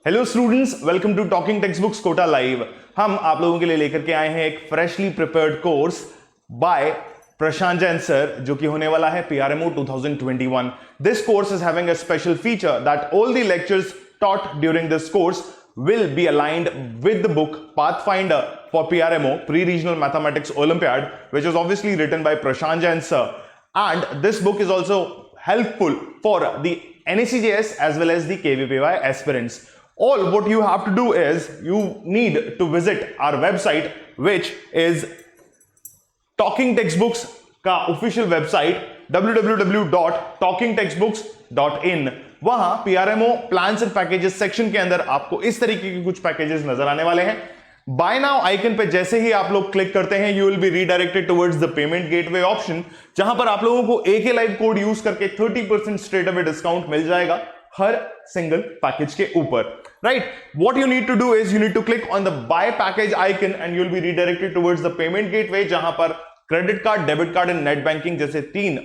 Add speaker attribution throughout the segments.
Speaker 1: Hello students, welcome to talking textbooks Kota live. हम आप लोगों के लिए लेकर के आए हैं एक फ्रेशली प्रिपेयर्ड कोर्स बाय प्रशांत जैन सर, जो कि होने वाला है PRMO 2021। This course is having a special feature that all the lectures taught during this course will be aligned with the book Pathfinder for PRMO Pre-Regional Mathematics Olympiad, which is obviously written by Prashant Jain sir. And this book is also helpful for the NACJS as well as the KVPY aspirants. All what you have to do is you need to visit our website, which is Talking Textbooks का official website www.talkingtextbooks.in। वहां PRMO plans and packages section के अंदर आपको इस तरीके के कुछ packages नजर आने वाले हैं। बाय नाउ आइकन पे जैसे ही आप लोग क्लिक करते हैं, you will be redirected towards the payment gateway option, जहां पर आप लोगों को AK लाइव कोड यूज करके 30% स्ट्रेट अवे डिस्काउंट मिल जाएगा हर सिंगल पैकेज के ऊपर। Right, what you need to do is you need to click on the buy package icon and you will be redirected towards the payment gateway, जहां पर credit card, debit card and net banking जैसे 3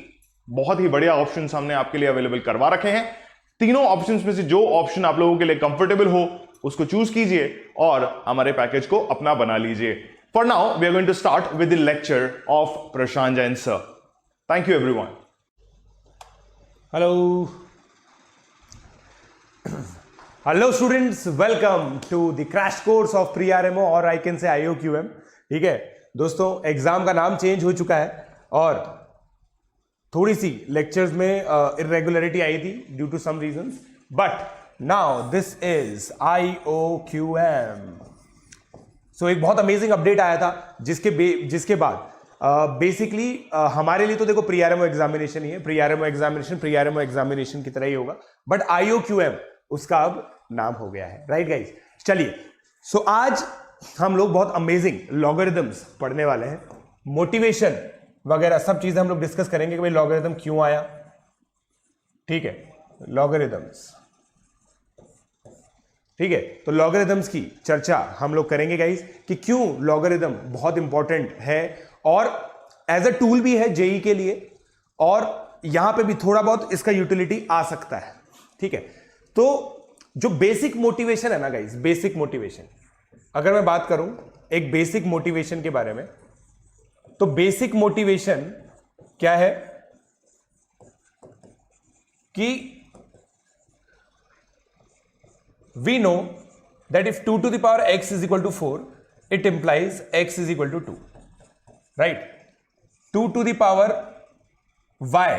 Speaker 1: बहुत ही बढ़िया options हमने आपके लिए available करवा रखे हैं। तीनों ऑप्शंस में से जो ऑप्शन आप लोगों के लिए कंफर्टेबल हो उसको चूज कीजिए और हमारे पैकेज को अपना बना लीजिए। For now we are going to start with the lecture of Prashant Jain sir. Thank you everyone.
Speaker 2: Hello students, welcome to the crash course of PRMO और आई कैन से IOQM। ठीक है दोस्तों, एग्जाम का नाम चेंज हो चुका है और थोड़ी सी लेक्चर्स में इरेगुलरिटी आई थी due to some reasons, but now this is IOQM। So एक बहुत अमेजिंग अपडेट आया था जिसके बाद बेसिकली हमारे लिए तो देखो PRMO एग्जामिनेशन ही है, PRMO एग्जामिनेशन की तरह ही होगा, बट IOQM उसका अब नाम हो गया है। राइट गाइज, चलिए सो आज हम लोग बहुत अमेजिंग लॉगरिदम्स पढ़ने वाले हैं, मोटिवेशन वगैरह सब चीजें हम लोग डिस्कस करेंगे कि भाई लॉगरिदम क्यों आया। ठीक है, लॉगरिदम्स, ठीक है, तो लॉगरिदम्स की चर्चा हम लोग करेंगे गाइस कि क्यों लॉगरिदम बहुत इंपॉर्टेंट है और एज अ टूल भी है जेई के लिए, और यहां पे भी थोड़ा बहुत इसका यूटिलिटी आ सकता है। ठीक है, तो जो बेसिक मोटिवेशन है ना गाइस, बेसिक मोटिवेशन, अगर मैं बात करूं एक बेसिक मोटिवेशन के बारे में, तो बेसिक मोटिवेशन क्या है कि we know that if 2 to the power x is equal to 4, it implies x is equal to 2, right? 2 to the power y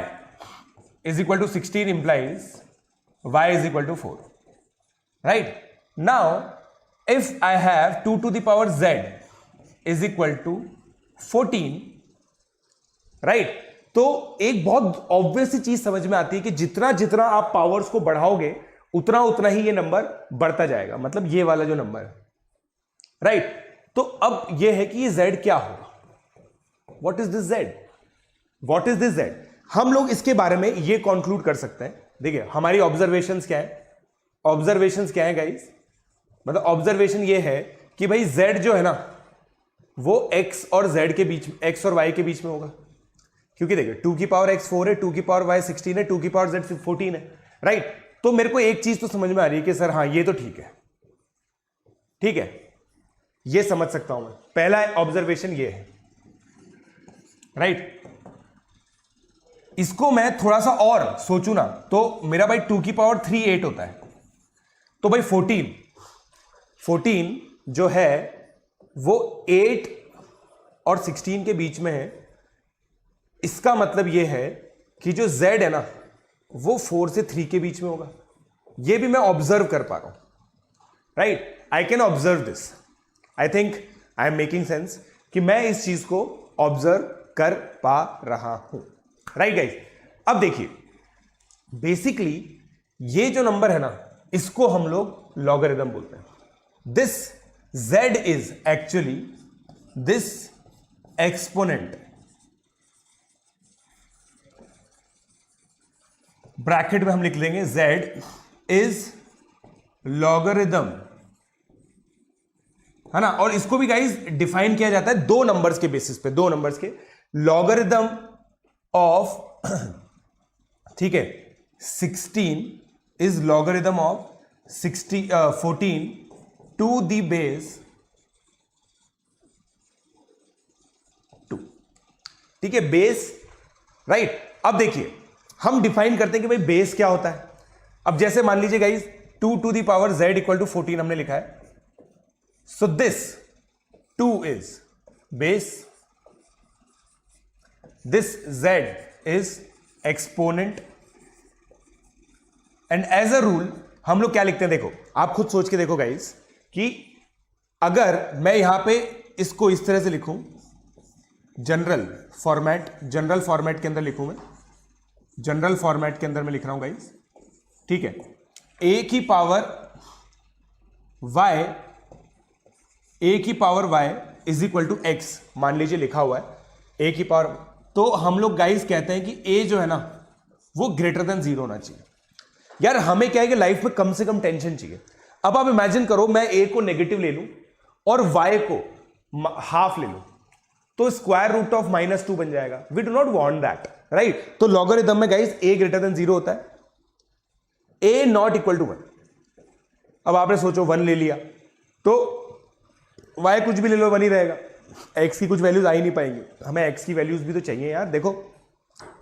Speaker 2: is equal to 16 implies y is equal to 4, right? Now if I have 2 to the power z is equal to 14, right, तो एक बहुत obvious सी चीज समझ में आती है कि जितना जितना आप पावर्स को बढ़ाओगे उतना उतना ही ये नंबर बढ़ता जाएगा, मतलब ये वाला जो नंबर है। राइट, तो अब ये है कि ये z क्या होगा, what is this z, what is this z, हम लोग इसके बारे में ये कंक्लूड कर सकते हैं। देखिए हमारी ऑब्जर्वेशंस क्या है, ऑब्जर्वेशंस क्या है गाइस, मतलब ऑब्जर्वेशन ये है कि भाई z जो है ना वो x और z के बीच, x और y के बीच में होगा, क्योंकि देखिए 2 की पावर x 4 है, 2 की पावर y 16 है, 2 की पावर z 14 है। राइट, तो मेरे को एक चीज तो समझ में आ रही है कि सर हाँ ये तो ठीक है, ठीक है, ये समझ सकता हूं मैं। पहला ऑब्जर्वेशन ये है, राइट, इसको मैं थोड़ा सा और सोचूं ना तो मेरा भाई 2 की पावर 3 8 होता है, तो भाई 14 जो है वो 8 और 16 के बीच में है। इसका मतलब ये है कि जो z है ना वो 4 से 3 के बीच में होगा। ये भी मैं ऑब्जर्व कर पा रहा हूं, right, I can observe this, I think I am making sense कि मैं इस चीज को ऑब्जर्व कर पा रहा हूं। राइट गाइस, अब देखिए बेसिकली ये जो नंबर है ना इसको हम लोग लॉगरिदम बोलते हैं। This z is actually this exponent, bracket में हम लिख लेंगे z is logarithm, है ना, और इसको भी गाइस डिफाइन किया जाता है 2 नंबर्स के बेसिस पे, 2 नंबर्स के लॉगरिदम ऑफ, ठीक है, 16 is logarithm of 14 to the base 2। ठीक है, बेस, राइट। अब देखिए हम डिफाइन करते हैं कि भाई बेस क्या होता है। अब जैसे मान लीजिए guys 2 to the power z equal to 14 हमने लिखा है, so this 2 is base, this z is exponent, and as a rule हम लोग क्या लिखते हैं, देखो आप खुद सोच के देखो गाइस, कि अगर मैं यहां पे इसको इस तरह से लिखूं, जनरल फॉर्मेट के अंदर लिखूं, मैं जनरल फॉर्मेट के अंदर मैं लिख रहा हूं गाइस, ठीक है, a की पावर y is equal to x मान लीजिए लिखा हुआ है, a की पावर, तो हम लोग गाइस कहते हैं कि a जो है ना वो ग्रेटर देन 0 होना चाहिए। यार हमें क्या है कि लाइफ में कम से कम टेंशन चाहिए। अब आप इमेजिन करो मैं a को नेगेटिव ले लूं और y को हाफ ले लूं, तो स्क्वायर रूट ऑफ -2 बन जाएगा। We do not want that, right. तो लॉगरिथम में गाइस a ग्रेटर देन 0 होता है, a नॉट इक्वल टू 1। अब आपने सोचो 1 ले लिया तो y कुछ भी ले लो 1 ही रहेगा, x की कुछ वैल्यूज आ ही नहीं पाएंगी, हमें x की वैल्यूज भी तो चाहिए यार। देखो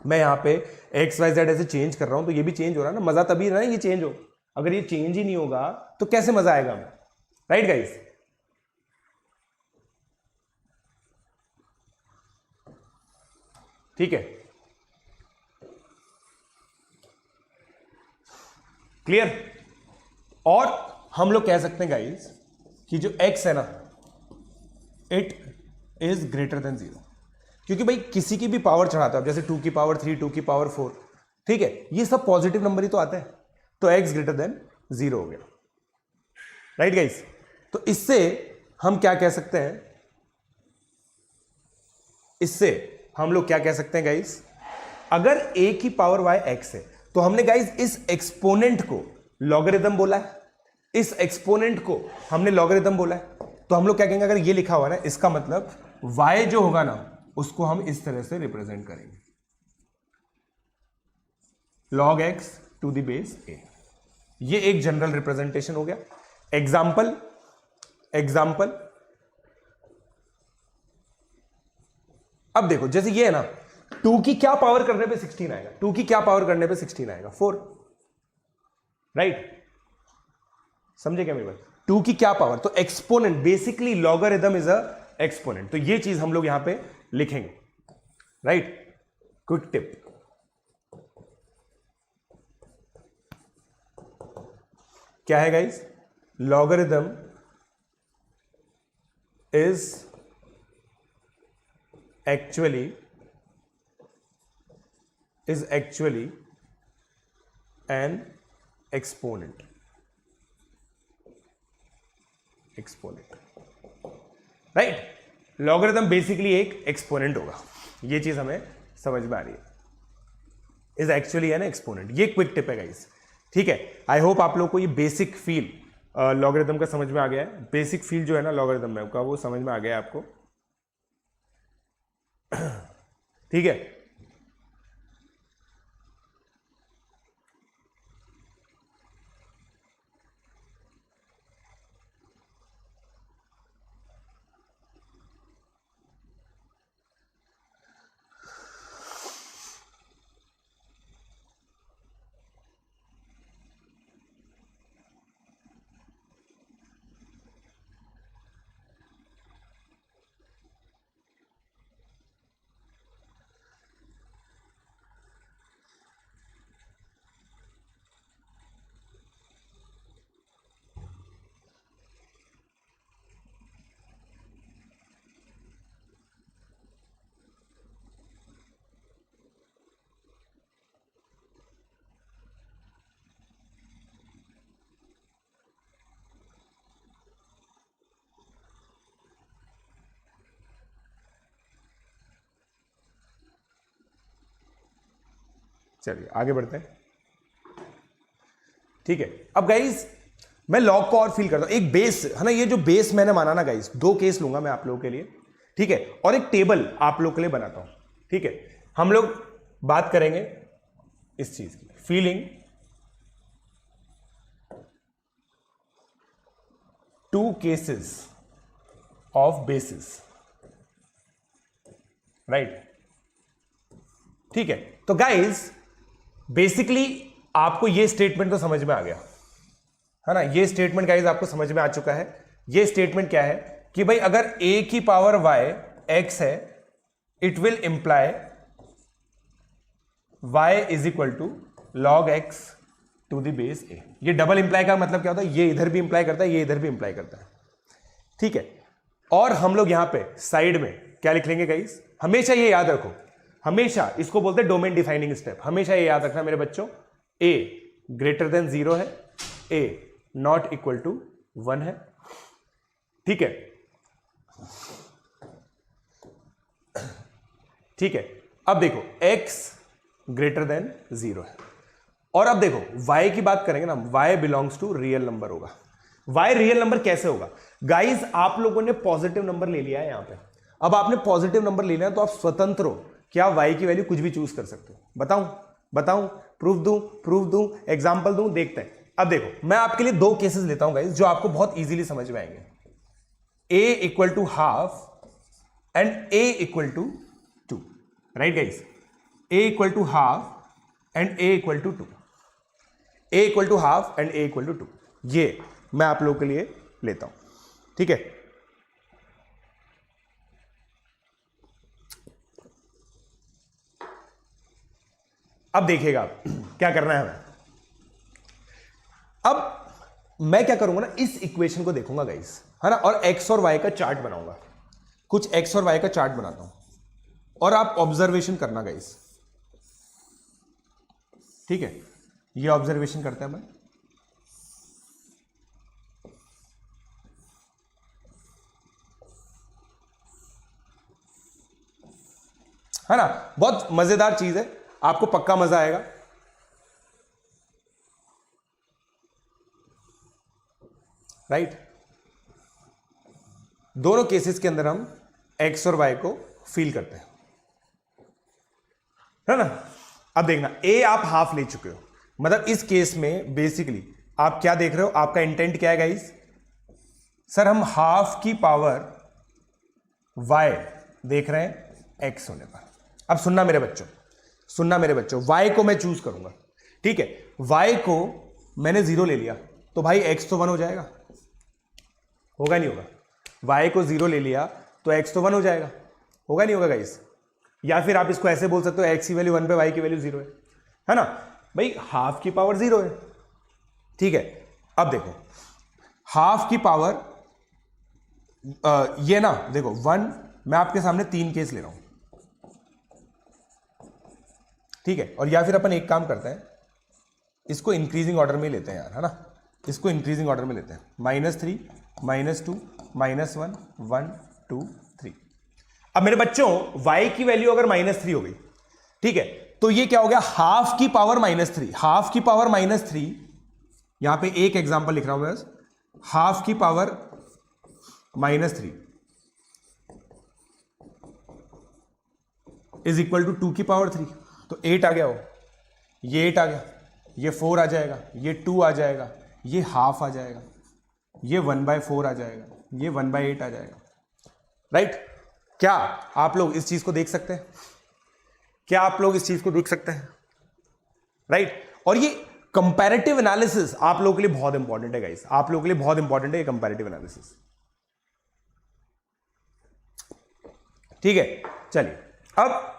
Speaker 2: मैं यहां पे x y z ऐसे चेंज कर रहा हूं तो ये भी चेंज हो रहा है ना, मजा तभी ना ये चेंज हो, अगर ये चेंज ही नहीं होगा तो कैसे मजा आएगा हमें, राइट गाइस। ठीक है, क्लियर। और हम लोग कह सकते हैं गाइस कि जो x है ना इट इज ग्रेटर देन 0, क्योंकि भाई किसी की भी पावर चढ़ाते हो, जैसे 2 की पावर 3, 2 की पावर 4, ठीक है, ये सब पॉजिटिव नंबर ही तो आते हैं, तो x ग्रेटर देन 0 हो गया, राइट गाइस। तो इससे हम क्या कह सकते हैं, इससे हम लोग क्या कह सकते हैं गाइस, अगर a की पावर y x है तो हमने गाइस इस एक्सपोनेंट को लॉगरिथम बोला है, इस एक्सपोनेंट को हमने लॉगरिथम बोला है, तो हम लोग क्या कहेंगे, अगर ये लिखा हुआ है इसका मतलब y जो होगा ना उसको हम इस तरह से रिप्रेजेंट करेंगे, log x to the base a। ये एक जनरल रिप्रेजेंटेशन हो गया। एग्जाम्पल अब देखो जैसे ये है ना, 2 की क्या पावर करने पे 16 आएगा, 2 की क्या पावर करने पे 16 आएगा 4, राइट। समझे क्या मेरी बात, 2 की क्या पावर, तो exponent, basically logarithm is a exponent, तो ये चीज हम लोग यहां पे लिखेंगे, राइट। क्विक टिप, क्या है guys, logarithm is actually an exponent, right. Logarithm basically एक एक्सपोनेंट होगा, ये चीज हमें समझ में आ रही है, इज एक्चुअली एन एक्सपोनेंट। ये क्विक टिप है गाइस, ठीक है। आई होप आप लोग को ये बेसिक फील लॉगरिथम का समझ में आ गया है, बेसिक फील जो है ना लॉगरिथम में का वो समझ में आ गया है आपको, ठीक है। चलिए आगे बढ़ते हैं, ठीक है। अब गाइस मैं लॉग को और फील करता हूं, एक बेस है ना, ये जो बेस मैंने माना ना गाइस, 2 केस लूंगा मैं आप लोगों के लिए, ठीक है, और एक टेबल आप लोगों के लिए बनाता हूं, ठीक है। हम लोग बात करेंगे इस चीज की, feeling 2 cases of basis, right? ठीक है, तो गाइज बेसिकली आपको ये स्टेटमेंट तो समझ में आ गया है ना? ये स्टेटमेंट गाइज आपको समझ में आ चुका है। ये स्टेटमेंट क्या है कि भाई अगर a की पावर y x है, it will imply y is equal to log x to the base a। ये डबल इंप्लाई का मतलब क्या होता है? ये इधर भी इंप्लाई करता है, ये इधर भी इंप्लाई करता है, ठीक है। और हम लोग यहां पे साइड में क्या लिख लेंगे गाइस? हमेशा ये याद रखो, हमेशा इसको बोलते हैं डोमेन डिफाइनिंग स्टेप। हमेशा ये याद रखना मेरे बच्चों, a ग्रेटर देन 0 है, a नॉट इक्वल टू 1 है, ठीक है, ठीक है। अब देखो x ग्रेटर देन 0 है, और अब देखो y की बात करेंगे ना, y belongs to real number होगा। y रियल नंबर कैसे होगा गाइस? आप लोगों ने पॉजिटिव नंबर ले लिया है यहां पे। अब आपने पॉजिटिव नंबर ले लिया तो आप स्वतंत्र हो, क्या y की वैल्यू कुछ भी चूज कर सकते हो। बताऊं, प्रूफ दूं, एग्जांपल दूं, देखते हैं। अब देखो मैं आपके लिए 2 केसेस लेता हूं गाइस, जो आपको बहुत इजीली समझ में आएंगे। a equal to half and a equal to 2, right guys? a equal to half and a equal to 2, a equal to half and a equal to 2, ये मैं आप लोगों के लिए लेता हूं, ठीक है। अब देखिएगा आप क्या करना है हमें। अब मैं क्या करूंगा ना, इस इक्वेशन को देखूंगा गाइस, है ना, और x और y का चार्ट बनाऊंगा। कुछ x और y का चार्ट बनाता हूं और आप ऑब्जर्वेशन करना गाइस, ठीक है। ये ऑब्जर्वेशन करते हैं मैं, है ना, बहुत मजेदार चीज है, आपको पक्का मजा आएगा। राइट? दोनों केसेस के अंदर हम x और y को फील करते हैं, है ना। अब देखना, a आप हाफ ले चुके हो, मतलब इस केस में बेसिकली आप क्या देख रहे हो, आपका इंटेंट क्या है गाइस? सर हम हाफ की पावर y देख रहे हैं x होने पर। अब सुनना मेरे बच्चों, y को मैं चूज करूंगा, ठीक है। y को मैंने 0 ले लिया तो भाई x तो 1 हो जाएगा, होगा नहीं होगा? y को 0 ले लिया तो x तो 1 हो जाएगा, होगा नहीं होगा गाइस? या फिर आप इसको ऐसे बोल सकते हो, x की वैल्यू 1 पे y की वैल्यू 0 है ना भाई, हाफ की पावर 0 है, ठीक है। अब देखो हाफ की पावर ये ना देखो 1, मैं आपके सामने 3 केस ले रहा हूं, ठीक है। और या फिर अपन एक काम करते हैं, इसको इंक्रीजिंग ऑर्डर में लेते हैं यार, है ना, इसको इंक्रीजिंग ऑर्डर में लेते हैं। -3, -2, -1, 1, 2, 3। अब मेरे बच्चों y की वैल्यू अगर -3 हो गई, ठीक है, तो ये क्या हो गया? हाफ की पावर -3, हाफ की पावर -3, यहां पे एक एग्जांपल लिख रहा हूं मैं, हाफ की पावर -3 इज इक्वल टू 2 की पावर 3, तो 8 आ गया हो, ये 8 आ गया, ये 4 आ जाएगा, ये 2 आ जाएगा, ये हाफ आ जाएगा, ये 1/4 आ जाएगा, ये 1/8 आ जाएगा, राइट? क्या आप लोग इस चीज को देख सकते हैं? क्या आप लोग इस चीज को देख सकते हैं? राइट? और ये कंपैरेटिव एनालिसिस आप लोगों के लिए बहुत इंपॉर्टेंट है गाइस, आप लोगों के लिए बहुत इंपॉर्टेंट है ये कंपैरेटिव एनालिसिस, ठीक है। चलिए अब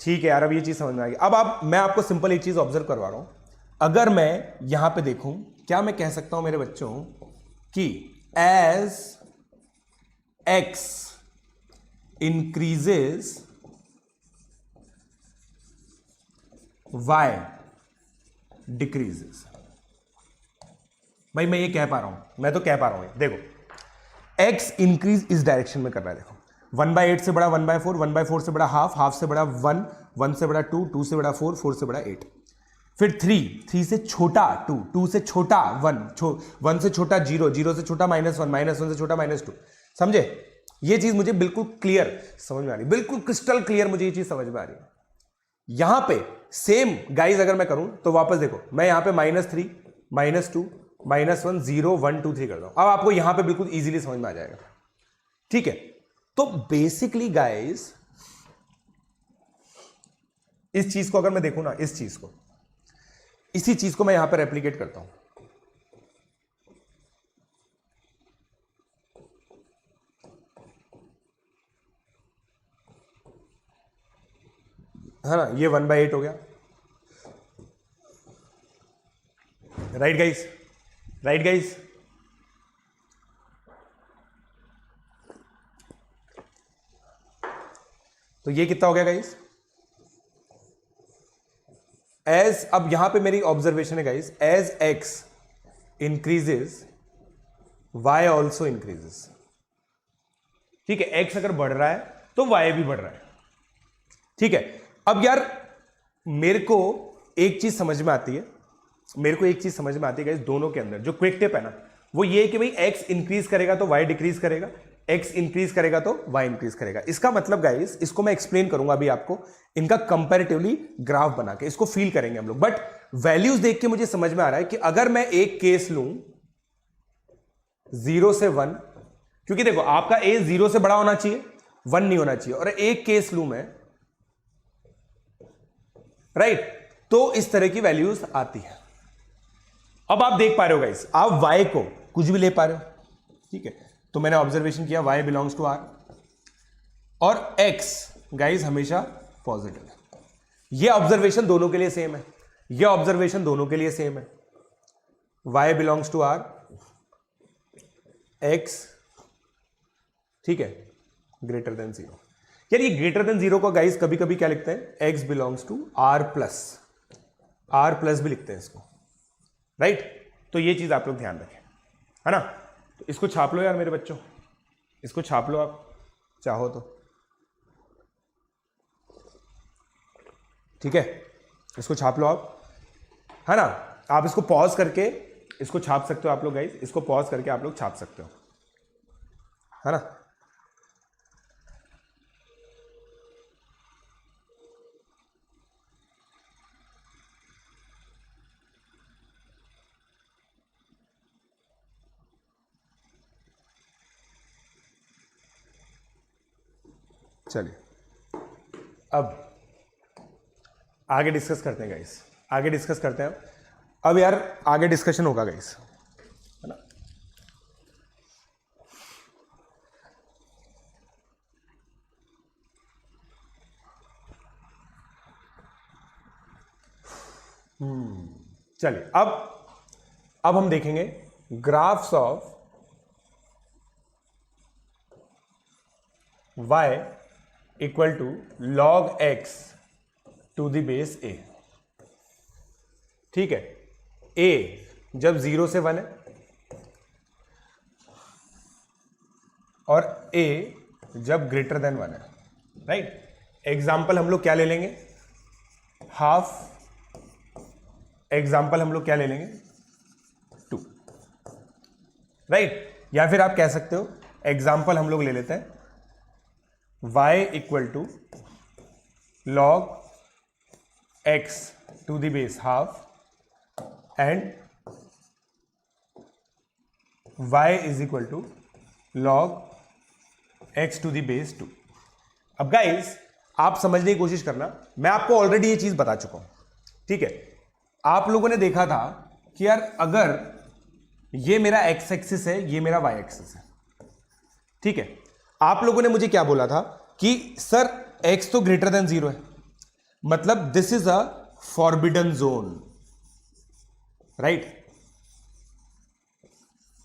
Speaker 2: ठीक है यार, अब ये चीज समझ में आ गई। अब मैं आपको सिंपल एक चीज ऑब्जर्व करवा रहा हूं, अगर मैं यहां पे देखूं, क्या मैं कह सकता हूं मेरे बच्चों कि as x increases y decreases। भाई मैं ये कह पा रहा हूं, मैं तो कह पा रहा हूं, देखो x इंक्रीज इस डायरेक्शन में कर रहा है, देखो 1/8 से बड़ा 1/4, 1/4 से बड़ा हाफ, हाफ से बड़ा 1, 1 से बड़ा 2, 2 से बड़ा 4, 4 से बड़ा 8, फिर 3, 3 से छोटा 2, 2 से छोटा 1, 1 से छोटा 0, 0 से छोटा -1, -1 से छोटा -2। समझे? ये चीज मुझे बिल्कुल क्लियर समझ में आ रही, बिल्कुल क्रिस्टल क्लियर मुझे ये चीज समझ में आ रही है। यहां पे सेम गाइज अगर मैं करूं तो वापस देखो, मैं यहां पे -3, -2, -1 0 1 2 3 कर दो। अब आपको यहां पे बिल्कुल इजीली समझ में आ जाएगा, ठीक है। तो बेसिकली गाइस इस चीज को अगर मैं देखूं ना, इस चीज को, इसी चीज को मैं यहां पर रेप्लिकेट करता हूं, है ना, ये 1/8 हो गया, राइट गाइस, राइट गाइस। तो ये कितना हो गया गाइस, एज, अब यहां पे मेरी ऑब्जर्वेशन है guys, as x increases y also increases, ठीक है। x अगर बढ़ रहा है तो y भी बढ़ रहा है, ठीक है। अब यार मेरे को एक चीज समझ में आती है, मेरे को एक चीज समझ में आती है गाइस, दोनों के अंदर जो क्विक टिप है ना, वो ये है कि भाई x इंक्रीज करेगा तो y डिक्रीज करेगा, x इंक्रीज करेगा तो y इंक्रीज करेगा। इसका मतलब गाइस, इसको मैं एक्सप्लेन करूंगा अभी आपको, इनका कंपैरेटिवली ग्राफ बना के इसको फील करेंगे हम लोग। बट वैल्यूज देख के मुझे समझ में आ रहा है कि अगर मैं एक केस लूं 0 से 1, क्योंकि देखो आपका a 0 से बड़ा होना चाहिए, 1 नहीं होना चाहिए, और एक केस लूं मैं, राइट, तो इस तरह की वैल्यूज आती है। अब आप देख पा रहे हो गाइस, आप y को कुछ भी ले पा रहे हो, ठीक है। तो मैंने ऑब्जर्वेशन किया y बिलोंग्स टू r, और x गाइस हमेशा पॉजिटिव है। ये ऑब्जर्वेशन दोनों के लिए सेम है, ये ऑब्जर्वेशन दोनों के लिए सेम है, y belongs to r, x, ठीक है, ग्रेटर देन 0। यार ये ग्रेटर देन 0 को गाइस कभी कभी क्या लिखते हैं, x belongs to r plus भी लिखते हैं इसको, राइट। तो ये चीज आप लोग ध्यान रखें, है ना। तो इसको छाप लो यार मेरे बच्चों, इसको छाप लो आप चाहो तो, ठीक है, इसको छाप लो आप, है ना। आप इसको पॉज करके इसको छाप सकते हो आप लोग गाइस, इसको पॉज करके आप लोग छाप सकते हो, है ना। चलिए अब आगे डिस्कस करते हैं गाइस, आगे डिस्कस करते हैं। अब यार आगे डिस्कशन होगा गाइस, है ना। चलिए अब हम देखेंगे graphs of y equal to log x to the base a, ठीक है। a जब 0 से 1 है और a जब ग्रेटर देन 1 है, राइट। एग्जाम्पल हम लोग क्या ले लेंगे, हाफ, एग्जाम्पल हम लोग क्या ले लेंगे, 2, राइट। या फिर आप कह सकते हो एग्जाम्पल हम लोग ले लेते हैं y equal to log x to the base half and y is equal to log x to the base 2। अब गाइस आप समझने की कोशिश करना, मैं आपको ऑलरेडी ये चीज बता चुका हूं, ठीक है। आप लोगों ने देखा था कि यार अगर ये मेरा x एक्सिस है, ये मेरा y एक्सिस है, ठीक है। आप लोगों ने मुझे क्या बोला था कि सर x तो ग्रेटर देन 0 है, मतलब this is a forbidden zone, right.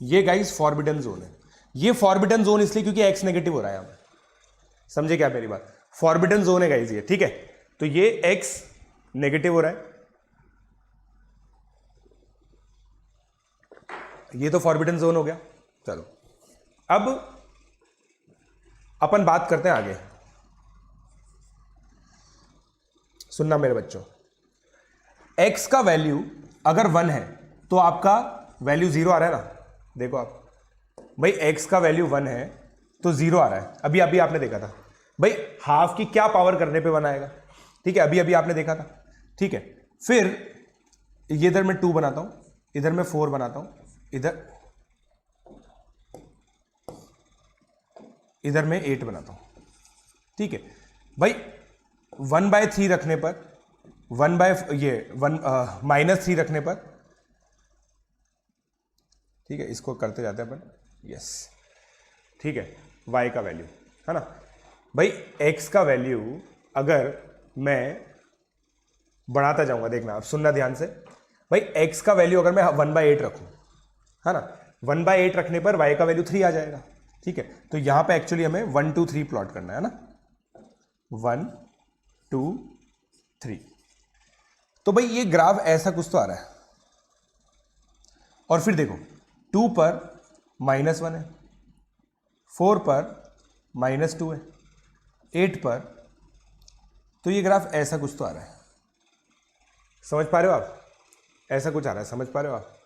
Speaker 2: ये गाइस फॉरबिडन जोन है। ये फॉरबिडन जोन इसलिए क्योंकि x नेगेटिव हो रहा है यहां पर, समझे क्या मेरी बात, फॉरबिडन जोन है गाइस ये, ठीक है। तो ये x नेगेटिव हो रहा है, ये तो फॉरबिडन जोन हो गया। चलो अब अपन बात करते हैं आगे, सुनना मेरे बच्चों। x का वैल्यू अगर 1 है तो आपका वैल्यू 0 आ रहा है ना, देखो आप भाई x का वैल्यू 1 है तो 0 आ रहा है। अभी अभी आपने देखा था भाई, हाफ की क्या पावर करने पे 1 आएगा, ठीक है, अभी अभी आपने देखा था, ठीक है। फिर ये इधर मैं 2 बनाता हूं, इधर मैं 4 बनाता हूं, इधर मैं 8 बनाता हूं, ठीक है भाई। 1/3 रखने पर, -3 रखने पर, ठीक है, इसको करते जाते हैं अपन, यस, ठीक है, y का वैल्यू है ना भाई। x का वैल्यू अगर मैं बढ़ाता जाऊंगा, देखना आप, सुनना ध्यान से भाई। x का वैल्यू अगर मैं 1/8 रखूं, है ना, 1/8 रखने पर y का वैल्यू 3 आ जाएगा, ठीक है। तो यहां पे एक्चुअली हमें 1 2 3 प्लॉट करना है ना, 1 2 3। तो भाई ये ग्राफ ऐसा कुछ तो आ रहा है, और फिर देखो 2 पर -1 है, 4 पर -2 है, 8 पर, तो ये ग्राफ ऐसा कुछ तो आ रहा है। समझ पा रहे हो आप? ऐसा कुछ आ रहा है, समझ पा रहे हो आप?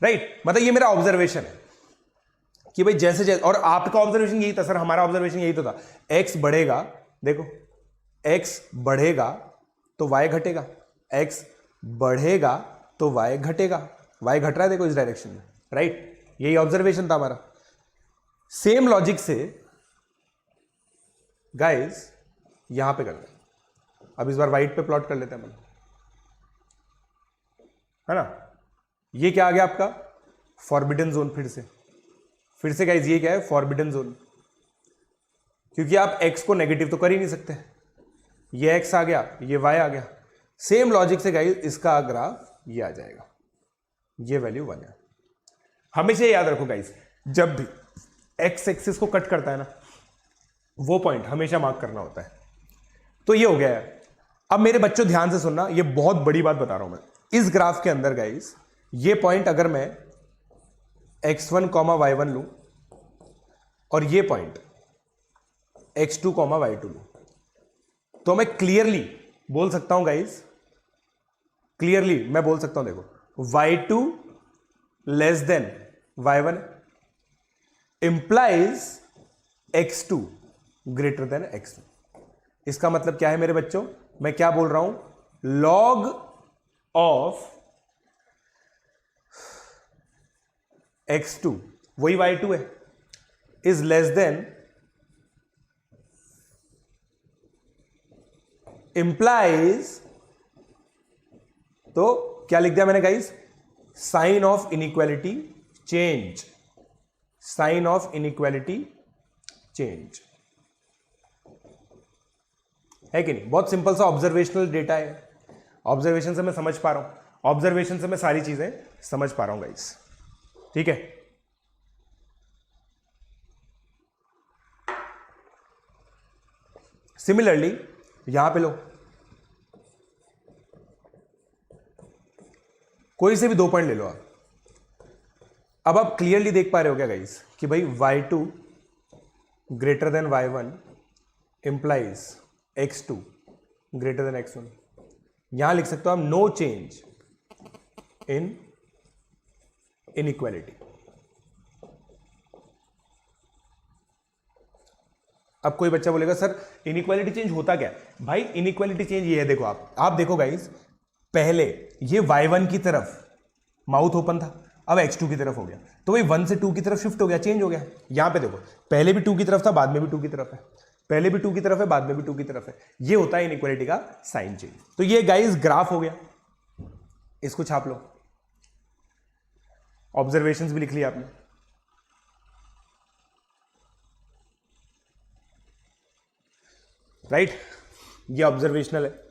Speaker 2: राइट, मतलब ये मेरा ऑब्जर्वेशन है कि भाई जैसे जैसे, और आपका ऑब्जर्वेशन यही था सर, हमारा ऑब्जर्वेशन यही तो था, x बढ़ेगा, देखो x बढ़ेगा तो y घटेगा, x बढ़ेगा तो y घटेगा, y घट रहा है देखो इस डायरेक्शन में, राइट, यही ऑब्जर्वेशन था हमारा। सेम लॉजिक से गाइस यहां पे करते हैं। अब इस बार वाइट पे प्लॉट कर लेते हैं अपन, है ना। ये क्या आ गया आपका? Forbidden zone. फिर से गाइस ये क्या है? फॉरबिडन जोन, क्योंकि आप x को नेगेटिव तो कर ही नहीं सकते। ये x आ गया, ये y आ गया। सेम लॉजिक से गाइस इसका ग्राफ ये आ जाएगा, ये वैल्यू 1 है। हमेशा याद रखो गाइस, जब भी x एक्सिस को कट करता है ना, वो पॉइंट हमेशा मार्क करना होता है। तो ये हो गया है। अब मेरे बच्चों ध्यान से सुनना, ये बहुत बड़ी बात बता रहा हूं मैं। इस ग्राफ के अंदर गाइस ये पॉइंट अगर मैं x1, y1 लूं, और ये पॉइंट x2, y2 लूं, तो मैं क्लियरली बोल सकता हूं गाइस, क्लियरली मैं बोल सकता हूं, देखो y2 less than y1 implies x2 greater than x1। इसका मतलब क्या है मेरे बच्चों? मैं क्या बोल रहा हूं? log ऑफ x2, वही y2 है, इज लेस देन इंप्लाइज, तो क्या लिख दिया मैंने guys? Sign of inequality change, sign of inequality change, है कि नहीं? बहुत सिंपल सा ऑब्जर्वेशनल डेटा है। ऑब्जर्वेशन से मैं समझ पा रहा हूं, ऑब्जर्वेशन से मैं सारी चीजें समझ पा रहा हूं गाइस, ठीक है। सिमिलरली यहां पे लो, कोई से भी 2 पॉइंट ले लो आप। अब आप क्लियरली देख पा रहे हो क्या गाइस कि भाई y2 greater than y1 implies x2 greater than x1। यहां लिख सकते हो हम नो चेंज इन इनइक्वालिटी। अब कोई बच्चा बोलेगा सर इनइक्वालिटी चेंज होता क्या है? भाई इनइक्वालिटी चेंज ये है, देखो आप देखो गाइस, पहले ये y1 की तरफ माउथ ओपन था, अब x2 की तरफ हो गया, तो भाई 1 से 2 की तरफ शिफ्ट हो गया, चेंज हो गया। यहां पे देखो पहले भी 2 की तरफ था, बाद में भी 2 की तरफ है, पहले भी 2 की तरफ है, बाद में भी 2 की तरफ है। ये होता है इनइक्वालिटी का साइन चेंज। तो ये गाइस ग्राफ हो गया, इसको छाप लो। ऑब्जर्वेशंस भी लिख लिया आपने, राइट, ये ऑब्जर्वेशनल है।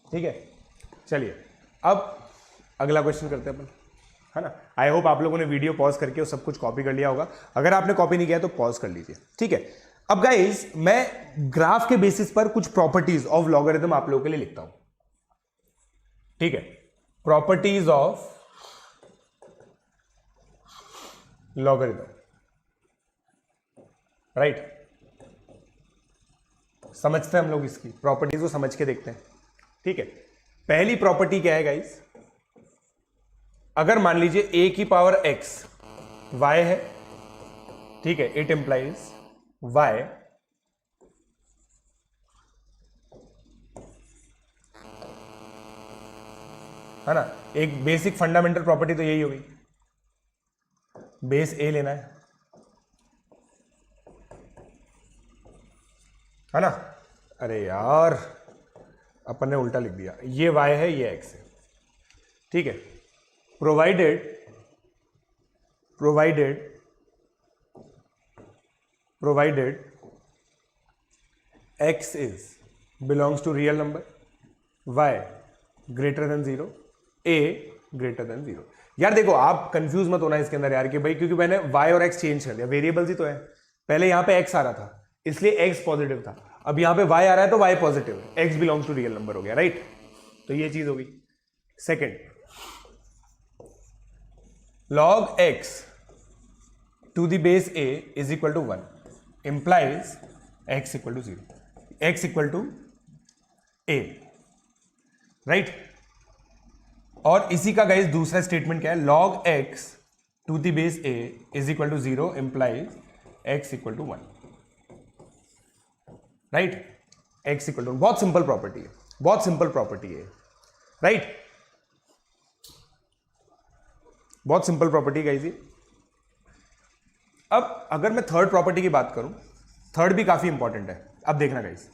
Speaker 2: ठीक है, चलिए अब अगला क्वेश्चन करते हैं अपन। है ना। आई होप आप लोगों ने वीडियो पॉज करके वो सब कुछ कॉपी कर लिया होगा। अगर आपने कॉपी नहीं किया तो पॉज कर लीजिए, ठीक है। अब गाइस मैं ग्राफ के बेसिस पर कुछ प्रॉपर्टीज ऑफ लॉगरिथम आप लोगों के लिए लिखता हूं, ठीक है। Properties of logarithm, right. समझते हैं हम लोग इसकी प्रॉपर्टीज को, समझ के देखते हैं, ठीक है। पहली प्रॉपर्टी क्या है गाइस, अगर मान लीजिए a की पावर x y है, ठीक है, इट इंप्लाइज y है ना। एक बेसिक फंडामेंटल प्रॉपर्टी तो यही हो गई, बेस a लेना है ना। अरे यार अपन ने उल्टा लिख दिया, ये y है ये x है, ठीक है। Provided x is belongs to real number, y greater than 0, a greater than 0। यार देखो आप कंफ्यूज मत होना इसके अंदर यार कि भाई क्योंकि मैंने y और x चेंज कर दिया, वेरिएबल्स ही तो है। पहले यहां पे x आ रहा था इसलिए x पॉजिटिव था, अब यहां पे y आ रहा है तो y पॉजिटिव है, x belongs to real number हो गया, राइट। तो ये चीज होगी। Second, log x to the base a is equal to 1 implies x equal to 0, x equal to a, right। और इसी का गाइस दूसरा स्टेटमेंट क्या है, log x to the base a is equal to 0 implies x equal to 1, right। x equal to 1 बहुत simple property है, बहुत simple property है, राइट। बहुत सिंपल प्रॉपर्टी गाइस ये। अब अगर मैं थर्ड प्रॉपर्टी की बात करूं, थर्ड भी काफी इंपॉर्टेंट है। अब देखना guys,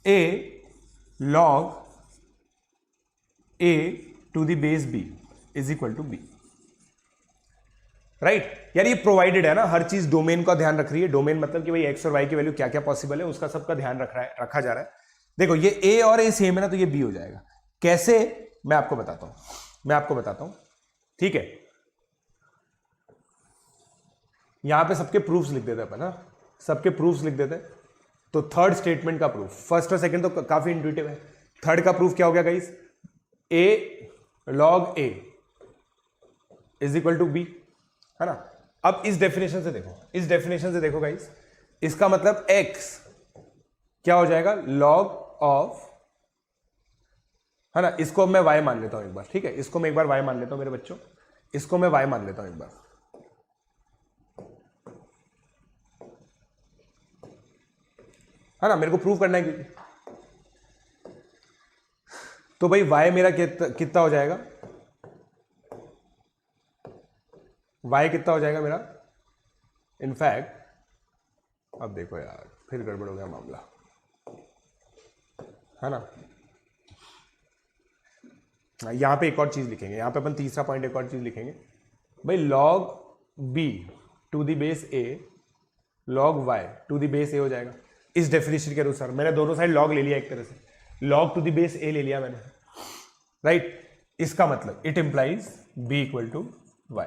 Speaker 2: a log a to the base b is equal to b, right. यार ये प्रोवाइडेड है ना, हर चीज डोमेन का ध्यान रख रही है। डोमेन मतलब कि भाई x और y की वैल्यू क्या क्या पॉसिबल है उसका सबका ध्यान रखा जा रहा है। देखो ये a और a सेम है ना, तो ये b हो जाएगा। कैसे, मैं आपको बताता हूं, ठीक है। यहां पे सबके प्रूफ्स लिख देते अपन, सबके प्रूफ्स लिख देते। तो थर्ड स्टेटमेंट का प्रूफ, फर्स्ट और सेकंड तो काफी इंट्यूटिव है, थर्ड का प्रूफ क्या हो गया guys, a log a is equal to b, है ना। अब इस डेफिनेशन से देखो गाइस, इसका मतलब x क्या हो जाएगा, log ऑफ, है ना। इसको अब मैं y मान लेता हूं एक बार, ठीक है। इसको मैं एक बार y मान लेता हूं मेरे बच्चों, इसको मैं y मान लेता हूं एक बार, है ना। मेरे को प्रूव करना है क्योंकि, तो भाई y मेरा कितना हो जाएगा, y कितना हो जाएगा मेरा, इनफैक्ट अब देखो यार फिर गड़बड़ हो गया मामला, है ना। यहां पे एक और चीज लिखेंगे, यहां पे अपन तीसरा पॉइंट एक और चीज लिखेंगे भाई, log b to the base a log y to the base a हो जाएगा। इस डेफिनेशन के अनुसार मैंने दोनों साइड log ले लिया, एक तरह से log to the base a ले लिया मैंने, राइट। इसका मतलब it implies b equal to y,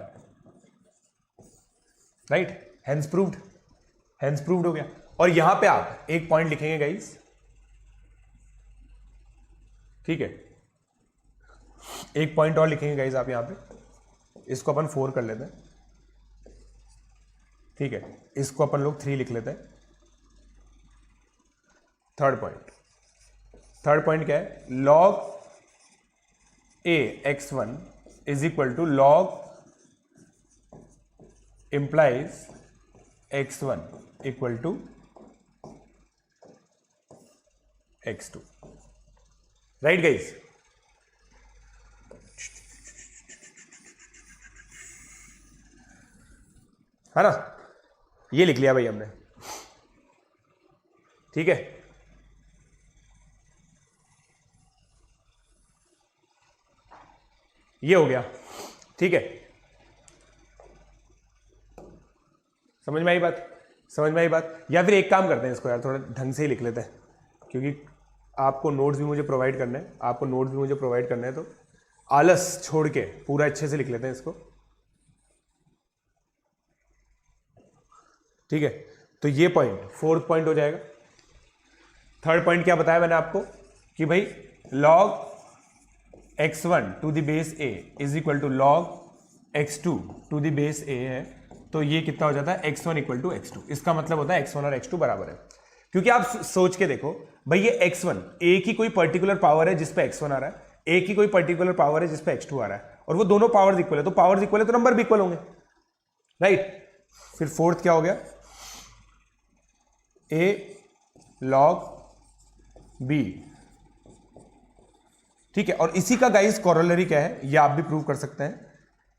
Speaker 2: right. Hence proved हो गया। और यहां पे आप एक पॉइंट लिखेंगे गाइस, ठीक है, एक पॉइंट और लिखेंगे गाइस आप यहां पे, इसको अपन 4 कर लेते हैं, ठीक है। इसको अपन लोग 3 लिख लेते हैं। थर्ड पॉइंट क्या है, log a x1 is equal to log implies x1 equal to x2, right guys. है ना, ये लिख लिया भाई हमने, ठीक है। ये हो गया, ठीक है। समझ में आई बात। या फिर एक काम करते हैं, इसको यार थोड़ा ढंग से ही लिख लेते हैं, क्योंकि आपको नोट्स भी मुझे प्रोवाइड करने हैं, तो आलस छोड़ के पूरा अच्छे से लिख लेते हैं इसको, ठीक है, तो ये पॉइंट फोर्थ पॉइंट हो जाएगा। थर्ड पॉइंट क्या बताया मैंने आपको कि भाई log x1 to the base a is equal to log x2 to the base a है, तो ये कितना हो जाता है x1 इक्वल टू x2। इसका मतलब होता है x1 और x2 बराबर है, क्योंकि आप सोच के देखो भाई ये x1 a की कोई पर्टिकुलर पावर है जिस पे x1 आ रहा है, a की कोई पर्टिकुलर पावर है जिस पे x2 आ रहा है, और वो दोनों पावर्स इक्वल है, तो पावर्स इक्वल है तो नंबर भी इक्वल होंगे, राइट। फिर फोर्थ क्या हो गया, a log b, ठीक है। और इसी का गाइस कॉरोलरी क्या है, ये आप भी प्रूव कर सकते हैं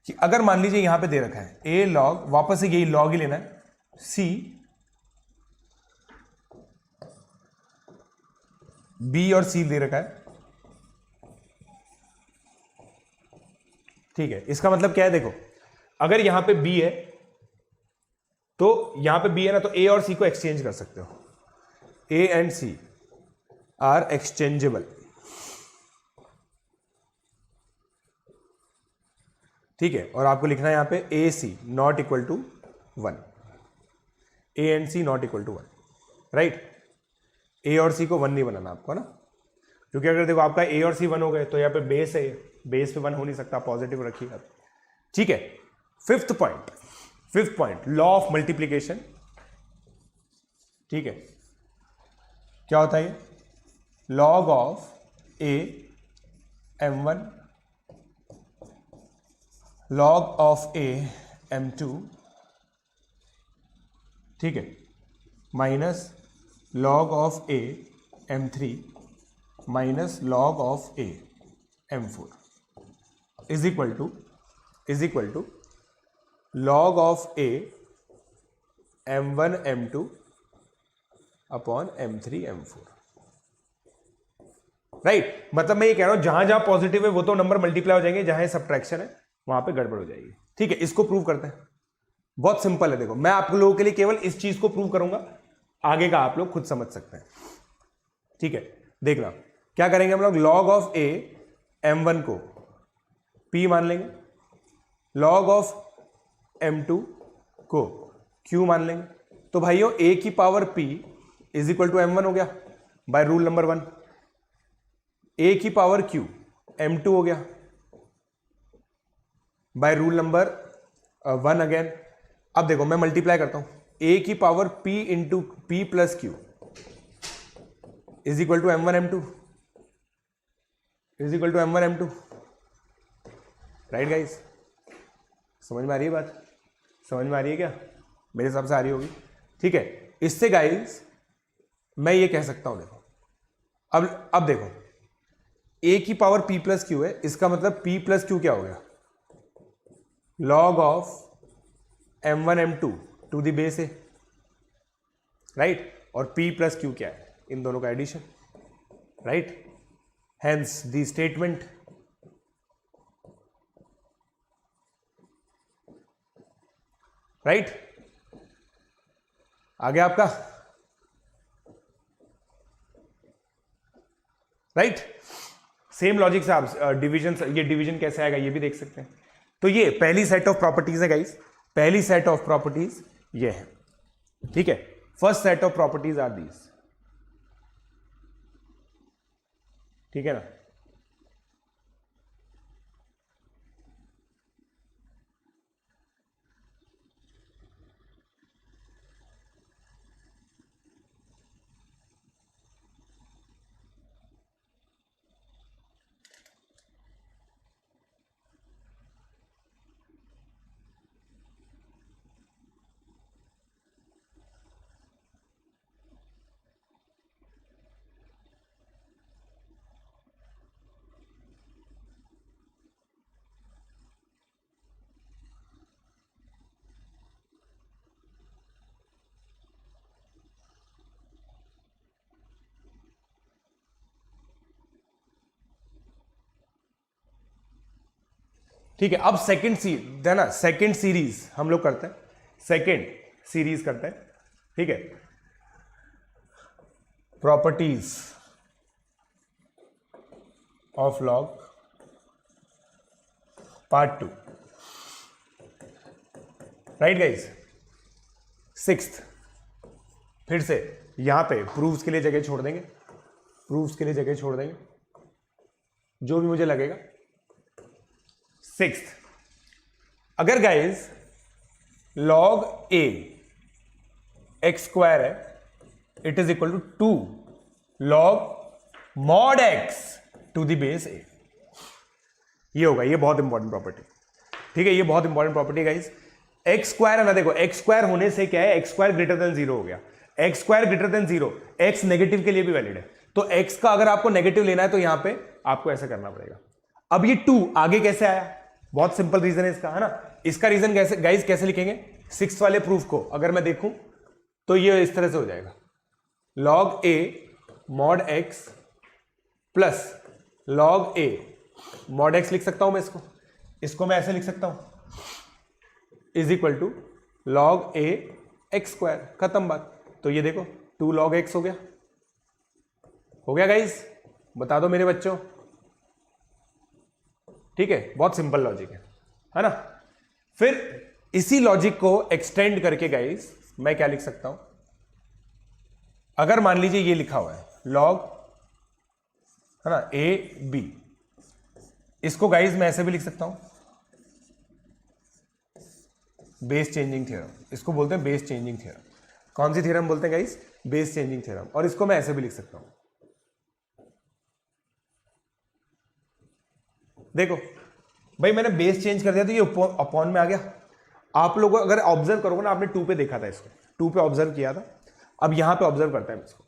Speaker 2: कि अगर मान लीजिए यहां पे दे रखा है a log, वापस से यही log ही लेना है, c b और c दे रखा है, ठीक है। इसका मतलब क्या है, देखो अगर यहां पे b है तो यहां पे b है ना, तो a और c को एक्सचेंज कर सकते हो, a and c are exchangeable, ठीक है। और आपको लिखना है यहां पे A C not equal to 1, A and C not equal to 1, right. A और सी को 1 नहीं बनाना आपको ना, क्योंकि अगर देखो आपका ए और सी 1 हो गए तो यहाँ पे बेस है, बेस पे 1 हो नहीं सकता, पॉजिटिव रखिएगा, ठीक है। Fifth point law of multiplication, ठीक है। क्या होता है ये, log of a m1 log of a m2, ठीक है, minus log of a m3 minus log of a m4 is equal to log of a m1 m2 upon m3 m4, right. मतलब मैं ये कह रहा हूं जहां जहां पॉजिटिव है वो तो नंबर मल्टीप्लाई हो जाएंगे, जहां सब्ट्रैक्शन है वहां पे गड़बड़ हो जाएगी, ठीक है। इसको प्रूव करते हैं, बहुत सिंपल है। देखो मैं आप लोगों के लिए केवल इस चीज को प्रूव करूंगा, आगे का आप लोग खुद समझ सकते हैं, ठीक है। देखना क्या करेंगे हम लोग, log ऑफ a m1 को p मान लेंगे, log ऑफ m2 को q मान लेंगे, तो भाइयों a की power p is equal to m1 हो गया बाय रूल नंबर 1, a की पावर q m2 हो गया बाय रूल नंबर 1 अगेन। अब देखो मैं मल्टीप्लाई करता हूं, a की power p into p plus q is equal to m1 m2 is equal to m1 m2, right guys. समझ में आ रही है बात, समझ में आ रही है क्या, मेरे हिसाब से आ रही होगी, ठीक है। इससे गाइस मैं ये कह सकता हूं, देखो अब देखो a की पावर p प्लस क्यू है, इसका मतलब p प्लस क्यू क्या हो गया, log of m1 m2 to the base a, right. और p प्लस क्यू क्या है, इन दोनों का addition, right. Hence the statement, right. आ गया आपका, राइट। सेम लॉजिक से आप डिवीजन, ये डिवीजन कैसे आएगा ये भी देख सकते हैं। तो ये पहली सेट ऑफ प्रॉपर्टीज है गाइस, पहली सेट ऑफ प्रॉपर्टीज ये है, ठीक है। First set of properties are these, ठीक है ना। ठीक है, अब सेकंड सीरीज हम लोग करते हैं, सेकंड सीरीज करते हैं, ठीक है। Properties of log part 2, right guys. Sixth, फिर से यहां पे प्रूफ्स के लिए जगह छोड़ देंगे, प्रूफ्स के लिए जगह छोड़ देंगे, जो भी मुझे लगेगा। सिक्स्थ, अगर guys log a x square है, it is equal to 2 log mod x to the base a। ये होगा, ये बहुत इंपॉर्टेंट प्रॉपर्टी, ठीक है, ये बहुत important property guys. X square है ना, देखो एक्स स्क्वायर होने से क्या है, एक्स स्क्वायर ग्रेटर देन 0 हो गया, x square greater than 0, x negative के लिए भी वैलिड है। तो एक्स का अगर आपको नेगेटिव लेना है तो यहां पे आपको ऐसा करना पड़ेगा। अब ये 2 आगे कैसे आया, बहुत सिंपल रीजन है इसका, है ना। इसका रीजन कैसे गाइस, कैसे लिखेंगे, सिक्स वाले प्रूफ को अगर मैं देखूं तो ये इस तरह से हो जाएगा, log a mod x plus log a mod x लिख सकता हूं मैं, इसको मैं ऐसे लिख सकता हूं, is equal to log a x square, खत्म बात। तो ये देखो 2 log x हो गया गाइस, बता दो मेरे बच्चों, ठीक है, बहुत सिंपल लॉजिक है ना। फिर इसी लॉजिक को एक्सटेंड करके गाइस मैं क्या लिख सकता हूं, अगर मान लीजिए ये लिखा हुआ है log, है ना, a b, इसको गाइस मैं ऐसे भी लिख सकता हूं, बेस चेंजिंग थ्योरम, इसको बोलते हैं बेस चेंजिंग थ्योरम। कौन सी थ्योरम बोलते हैं गाइस, बेस चेंजिंग थ्योरम। और इसको मैं ऐसे भी लिख सकता हूं, देखो भाई मैंने बेस चेंज कर दिया तो ये अपॉन में आ गया। आप लोग अगर ऑब्जर्व करोगे ना, आपने 2 पे देखा था इसको, 2 पे ऑब्जर्व किया था, अब यहां पे ऑब्जर्व करते हैं इसको,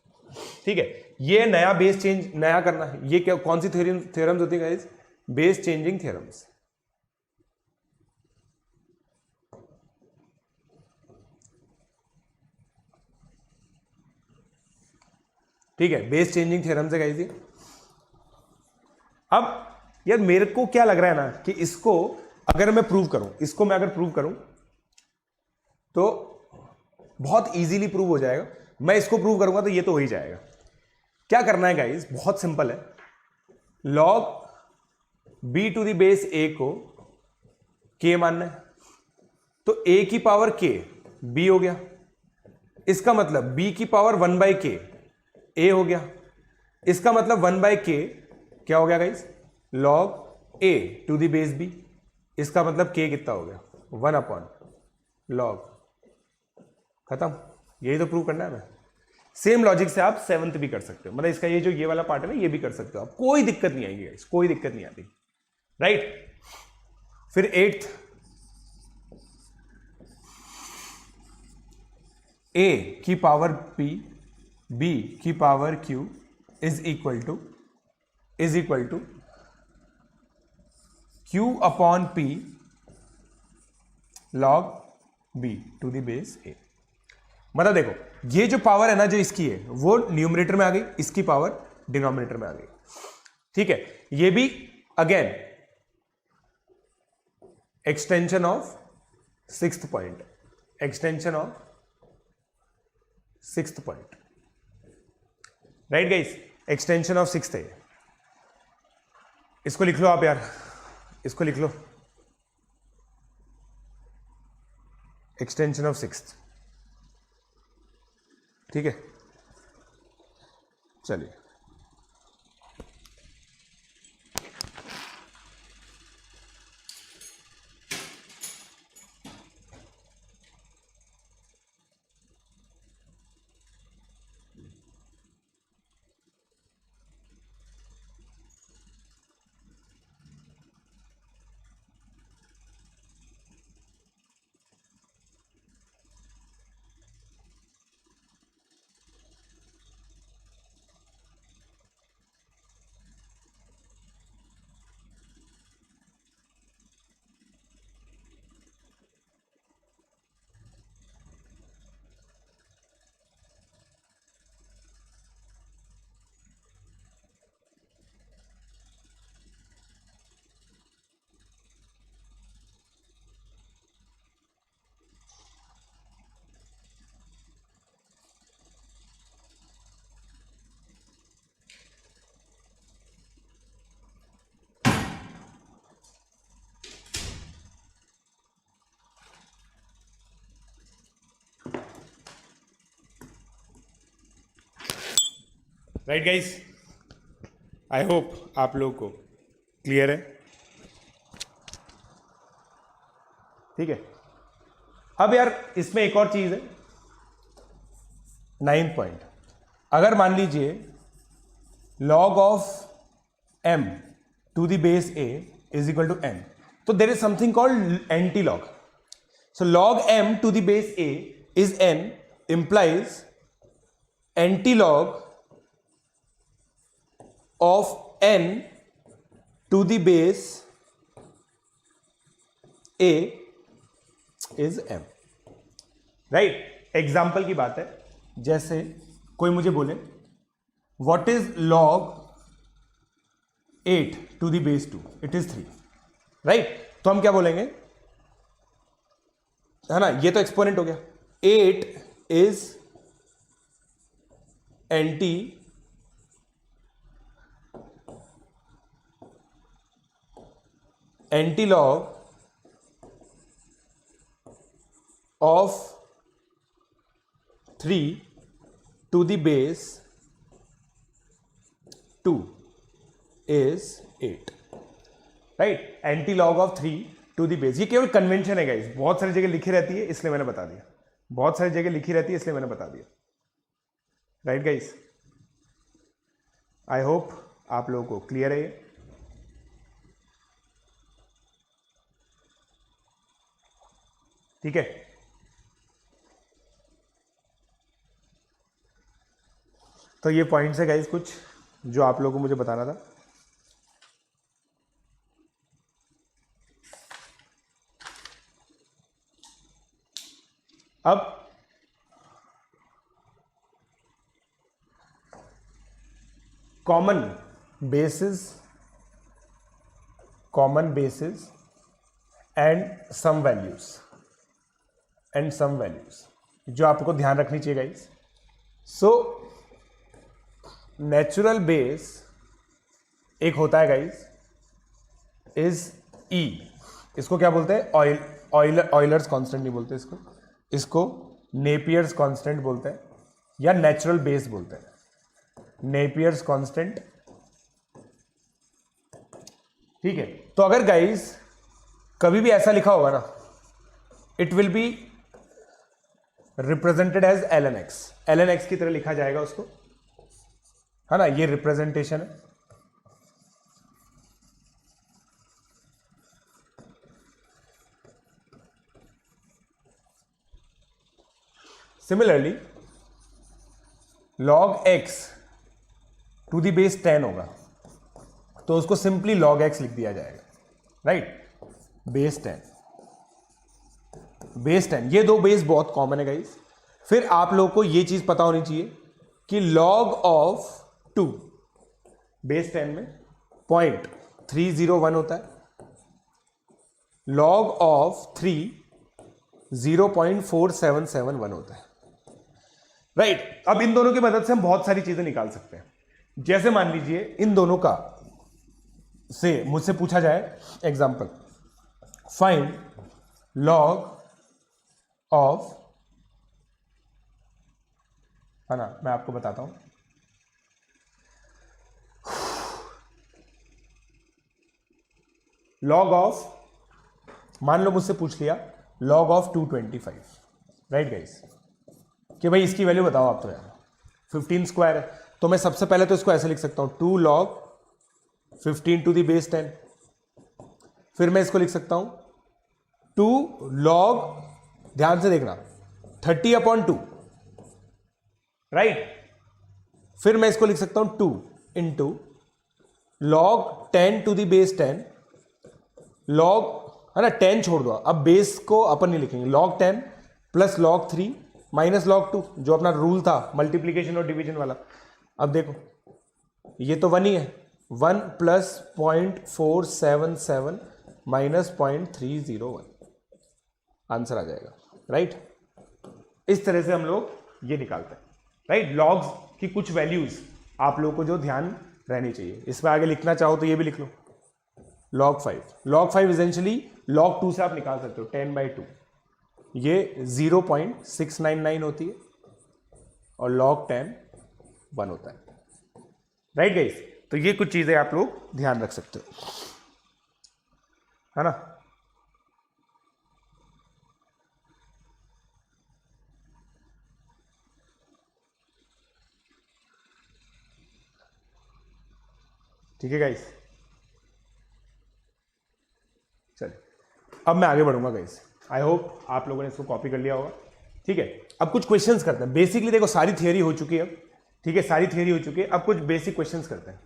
Speaker 2: ठीक है। ये नया बेस चेंज नया करना है, ये क्या कौन सी थ्योरम्स होती है गाइस, बेस चेंजिंग थ्योरम्स, ठीक है, बेस चेंजिंग थ्योरम्स है गाइस ये। अब यार मेरे को क्या लग रहा है ना कि इसको अगर मैं प्रूव करूं, इसको मैं अगर प्रूव करूं तो बहुत इजीली प्रूव हो जाएगा। मैं इसको प्रूव करूंगा तो ये तो हो ही जाएगा। क्या करना है गाइस, बहुत सिंपल है, log b to the base a को k मानना है, तो a की पावर k b हो गया, इसका मतलब b की पावर 1/k a हो गया, इसका मतलब 1/k क्या हो गया guys, log a to the base b, इसका मतलब k कितना हो गया, 1/log, खत्म। यही तो प्रूव करना है मैं। सेम लॉजिक से आप 7th भी कर सकते हो, मतलब इसका ये जो ये वाला पार्ट है ना, ये भी कर सकते हो आप, कोई दिक्कत नहीं आएगी गाइस, कोई दिक्कत नहीं आती, राइट। फिर 8th, a की पावर p b की power q is equal to q upon p log b to the base a। मतलब देखो ये जो पावर है ना, जो इसकी है वो न्यूमरेटर में आ गई, इसकी पावर डिनोमिनेटर में आ गई, ठीक है। ये भी again extension of 6th point, extension of 6th point, right guys, extension of 6th है। इसको लिख लो आप यार, इसको लिख लो, एक्सटेंशन ऑफ 6th, ठीक है। चलिए राइट गाइस, आई होप आप लोगों को क्लियर है। ठीक है, अब यार इसमें एक और चीज है, 9th पॉइंट। अगर मान लीजिए log of m to the base a is equal to n, तो there is something called antilog. So log m to the base a is n implies antilog of n to the base a is m. Right, example की बात है, जैसे कोई मुझे बोले what is log 8 to the base 2, it is 3, right. तो हम क्या बोलेंगे, है ना, ये तो एक्सपोनेंट हो गया। 8 is antilog of 3 to the base 2 is 8, right. Anti log of 3 to the base, ये केवल कन्वेंशन है गाइस, बहुत सारी जगह लिखी रहती है इसलिए मैंने बता दिया, बहुत सारी जगह लिखी रहती है इसलिए मैंने बता दिया, राइट गाइस। आई होप आप लोगों को क्लियर है ये। ठीक है, तो ये पॉइंट्स है गाइस कुछ जो आप लोगों को मुझे बताना था। अब common basis and some values जो आपको ध्यान रखनी चाहिए गाइस। सो नेचुरल बेस एक होता है गाइस इज ई, इसको क्या बोलते हैं, ऑयलर्स कांस्टेंट नहीं बोलते इसको नेपियर्स कांस्टेंट बोलते हैं या नेचुरल बेस बोलते हैं, नेपियर्स कांस्टेंट। ठीक है, तो अगर गाइस कभी भी ऐसा लिखा होगा ना, it will be represented as ln x की तरह लिखा जाएगा उसको, है ना, ये रिप्रेजेंटेशन है। Similarly log x to the base 10 होगा तो उसको सिंपली log x लिख दिया जाएगा, राइट। बेस 10, ये दो बेस बहुत कॉमन है गाइस। फिर आप लोगों को ये चीज पता होनी चाहिए कि log ऑफ 2 बेस 10 में 0.301 होता है, log ऑफ 3 0.4771 होता है, राइट। अब इन दोनों की मदद से हम बहुत सारी चीजें निकाल सकते हैं। जैसे मान लीजिए इन दोनों का से मुझसे पूछा जाए एग्जांपल, फाइंड log ऑफ, है ना, मैं आपको बताता हूं, log ऑफ, मान लो मुझसे पूछ लिया log ऑफ 225, राइट गाइस, कि भाई इसकी वैल्यू बताओ आप। तो यार 15 स्क्वायर है, तो मैं सबसे पहले तो इसको ऐसे लिख सकता हूं 2 log 15 टू दी बेस 10, फिर मैं इसको लिख सकता हूं 2 log, ध्यान से देखना, 30/2, राइट। फिर मैं इसको लिख सकता हूं 2 into log 10 to the base 10, log, है ना, 10 छोड़ दो, अब बेस को अपन नहीं लिखेंगे, log 10 plus log 3 minus log 2, जो अपना रूल था मल्टीप्लीकेशन और डिवीजन वाला। अब देखो ये तो 1 ही है, 1 प्लस 0.477 माइनस 0.301, आंसर आ जाएगा, राइट। इस तरह से हम लोग ये निकालते हैं, राइट। लॉग्स की कुछ वैल्यूज आप लोगों को जो ध्यान रहनी चाहिए, इसमें आगे लिखना चाहो तो ये भी लिख लो, log 5 इसेंशियली log 2 से आप निकाल सकते हो 10/2, ये 0.699 होती है और log 10 1 होता है, राइट गाइस, तो ये कुछ चीजें आप लोग ध्यान रख सकते हो, है ना। ठीक है गाइस, चलिए अब मैं आगे बढ़ूंगा गाइस। आई होप आप लोगों ने इसको कॉपी कर लिया होगा। ठीक है, अब कुछ क्वेश्चंस करते हैं। बेसिकली देखो सारी थियरी हो चुकी है अब, ठीक है, सारी थियरी हो चुकी है। अब कुछ बेसिक क्वेश्चंस करते हैं।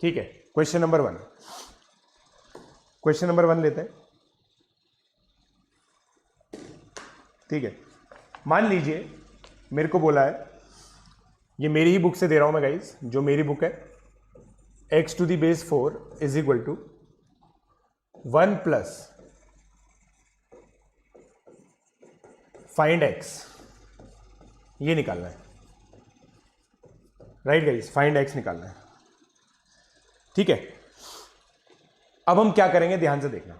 Speaker 2: ठीक है, क्वेश्चन नंबर 1, क्वेश्चन नंबर 1 लेते हैं। ठीक है, मान लीजिए मेरे को बोला है, ये मेरी ही बुक से दे रहा हूं मैं गाइस, जो मेरी बुक है, x to the base 4 is equal to 1 plus find x, ये निकालना है। राइट गाइस, फाइंड x निकालना है। ठीक है, अब हम क्या करेंगे ध्यान से देखना।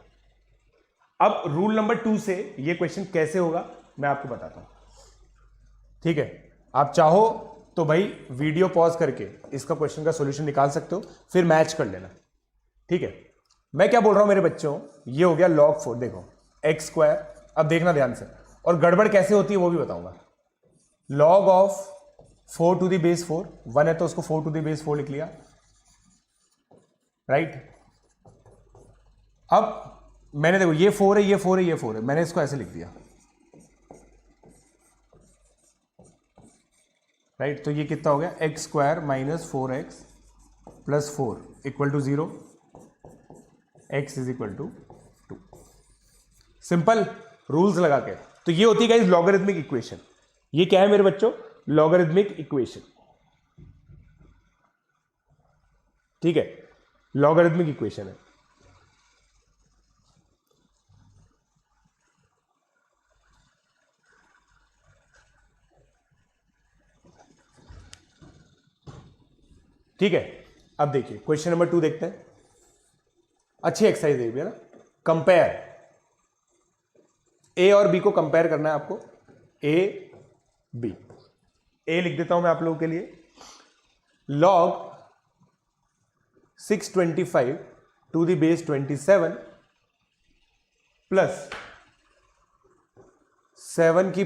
Speaker 2: अब रूल नंबर 2 से ये क्वेश्चन कैसे होगा मैं आपको बताता हूं। ठीक है, आप चाहो तो भाई वीडियो पॉज करके इसका क्वेश्चन का सॉल्यूशन निकाल सकते हो, फिर मैच कर लेना। ठीक है, मैं क्या बोल रहा हूं मेरे बच्चों, ये हो गया log 4, देखो x स्क्वायर। अब देखना ध्यान से, और गड़बड़ कैसे होती है वो भी बताऊंगा। log of 4 to the base 4, 1 है तो उसको 4 to the base 4 लिख लिया। राइट, अब मैंने देखो ये 4 है, ये 4 है, ये 4 है, मैंने इसको ऐसे लिख दिया। राइट, तो ये कितना हो गया, x square minus 4x plus 4 equal to 0, x is equal to 2। Simple rules लगा के। तो ये होती है गाइस लॉगरिथमिक इक्वेशन। ये क्या है मेरे बच्चों, लॉगरिथमिक इक्वेशन। ठीक है, लॉगरिथमिक इक्वेशन है। ठीक है, अब देखिए क्वेश्चन नंबर 2 देखते हैं। अच्छी एक्सरसाइज है ना, कंपेयर। ए और बी को कंपेयर करना है आपको, ए बी। ए लिख देता हूं मैं आप लोगों के लिए, log 625 to the base 27 plus 7 की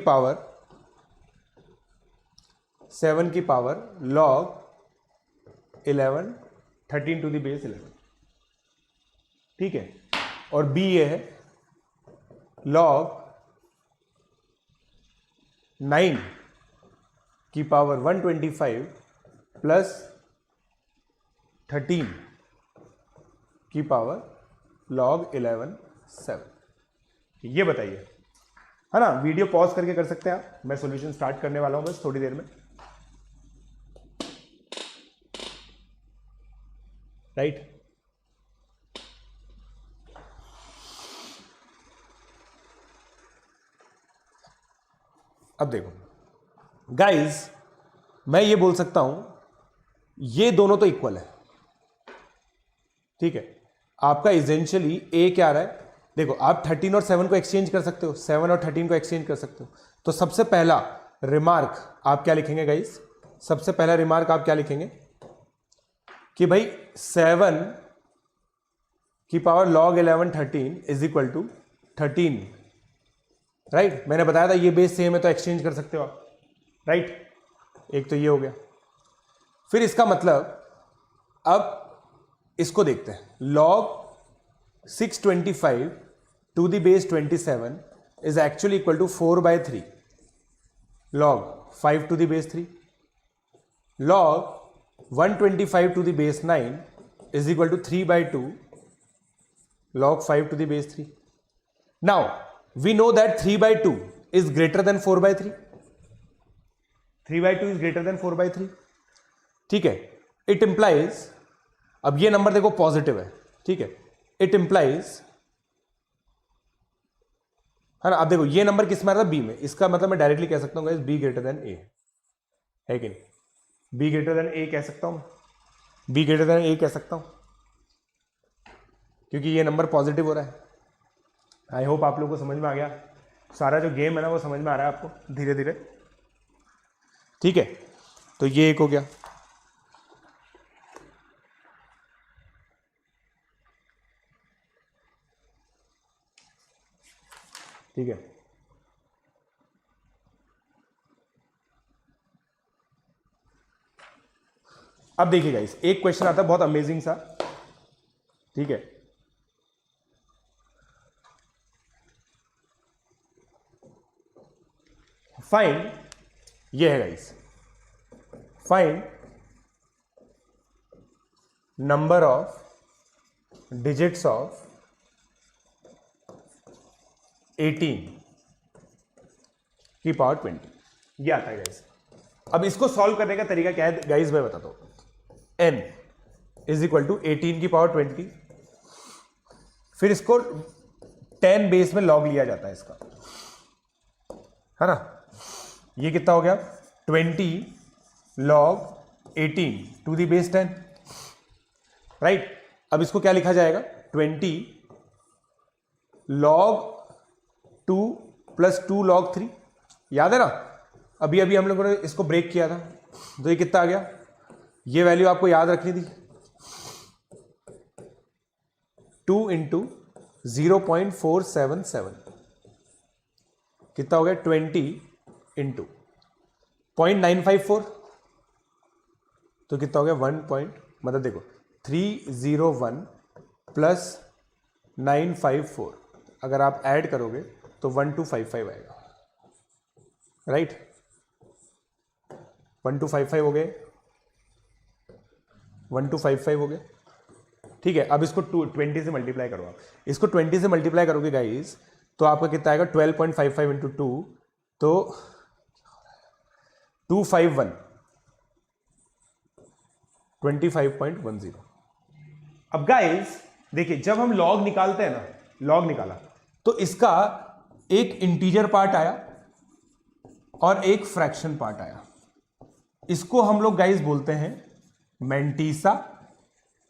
Speaker 2: power log 11 13 to the base 11। ठीक है, और बी ये है log 9 की पावर 125 प्लस 13 की पावर log 11 7। ये बताइए, है ना। वीडियो पॉज करके कर सकते हैं आप, मैं सॉल्यूशन स्टार्ट करने वाला हूं बस थोड़ी देर में। राइट, अब देखो गाइस, मैं ये बोल सकता हूं ये दोनों तो इक्वल है। ठीक है, आपका इजेंशियली ए क्या आ रहा है, देखो आप 13 और 7 को एक्सचेंज कर सकते हो, 7 और 13 को एक्सचेंज कर सकते हो। तो सबसे पहला रिमार्क आप क्या लिखेंगे गाइस, सबसे पहला रिमार्क आप क्या लिखेंगे कि भाई 7 की power log 11 13 is equal to 13। Right, मैंने बताया था ये बेस सेम है तो एक्सचेंज कर सकते हो आप। राइट, एक तो ये हो गया। फिर इसका मतलब, अब इसको देखते हैं, log 625 to the base 27 is actually equal to 4/3 log 5 to the base 3, log 125 to the base 9 is equal to 3/2 log 5 to the base 3. Now we know that 3/2 is greater than 4/3. 3/2 is greater than 4/3. ठीक है, it implies, अब ये number देखो positive है। ठीक है, it implies, है ना। अब देखो ये नंबर किस में आ रहा था, बी में, इसका मतलब मैं डायरेक्टली कह सकता हूं गाइस बी ग्रेटर देन ए, है कि नहीं। बी ग्रेटर देन ए कह सकता हूं, बी ग्रेटर देन ए कह सकता हूं, क्योंकि ये नंबर पॉजिटिव हो रहा है। आई होप आप लोगों को समझ में आ गया, सारा जो गेम है ना वो समझ में आ रहा है आपको धीरे धीरे। ठीक है, तो ये एक हो गया। ठीक है, अब देखिए गाइस, एक क्वेश्चन आता है बहुत अमेजिंग सा। ठीक है, फाइंड, ये है guys, find number of digits of 18 की पावर 20, ये आता है गाइस। अब इसको सॉल्व करने का तरीका क्या है गाइस, मैं बताता हूं। n इज इक्वल टू 18 की पावर 20, फिर इसको 10 बेस में लॉग लिया जाता है इसका, है ना। ये कितना हो गया, 20 log 18 to the base 10, right. अब इसको क्या लिखा जाएगा, 20 log 2 प्लस 2 log 3, याद है ना। अभी अभी हम लोगों ने इसको ब्रेक किया था, तो ये कितना आ गया, ये वैल्यू आपको याद रखनी थी, 2 इंटू 0.477, कितना हो गया, 20 इंटू 0.954, तो कितना हो गया, 1 मतलब देखो 301 प्लस 954, अगर आप ऐड करोगे तो 1255 आएगा, राइट। 1255 हो गए, 1255 हो गए। ठीक है, अब इसको 20 से मल्टीप्लाई करो, आप इसको 20 से मल्टीप्लाई करोगे गाइस, तो आपका कितना आएगा, 12.55 इंटू 2, तो 251, 25.10। अब गाइस देखिए, जब हम लॉग निकालते हैं ना, लॉग निकाला तो इसका एक इंटीजर पार्ट आया और एक फ्रैक्शन पार्ट आया। इसको हम लोग गाइस बोलते हैं मैंटीसा,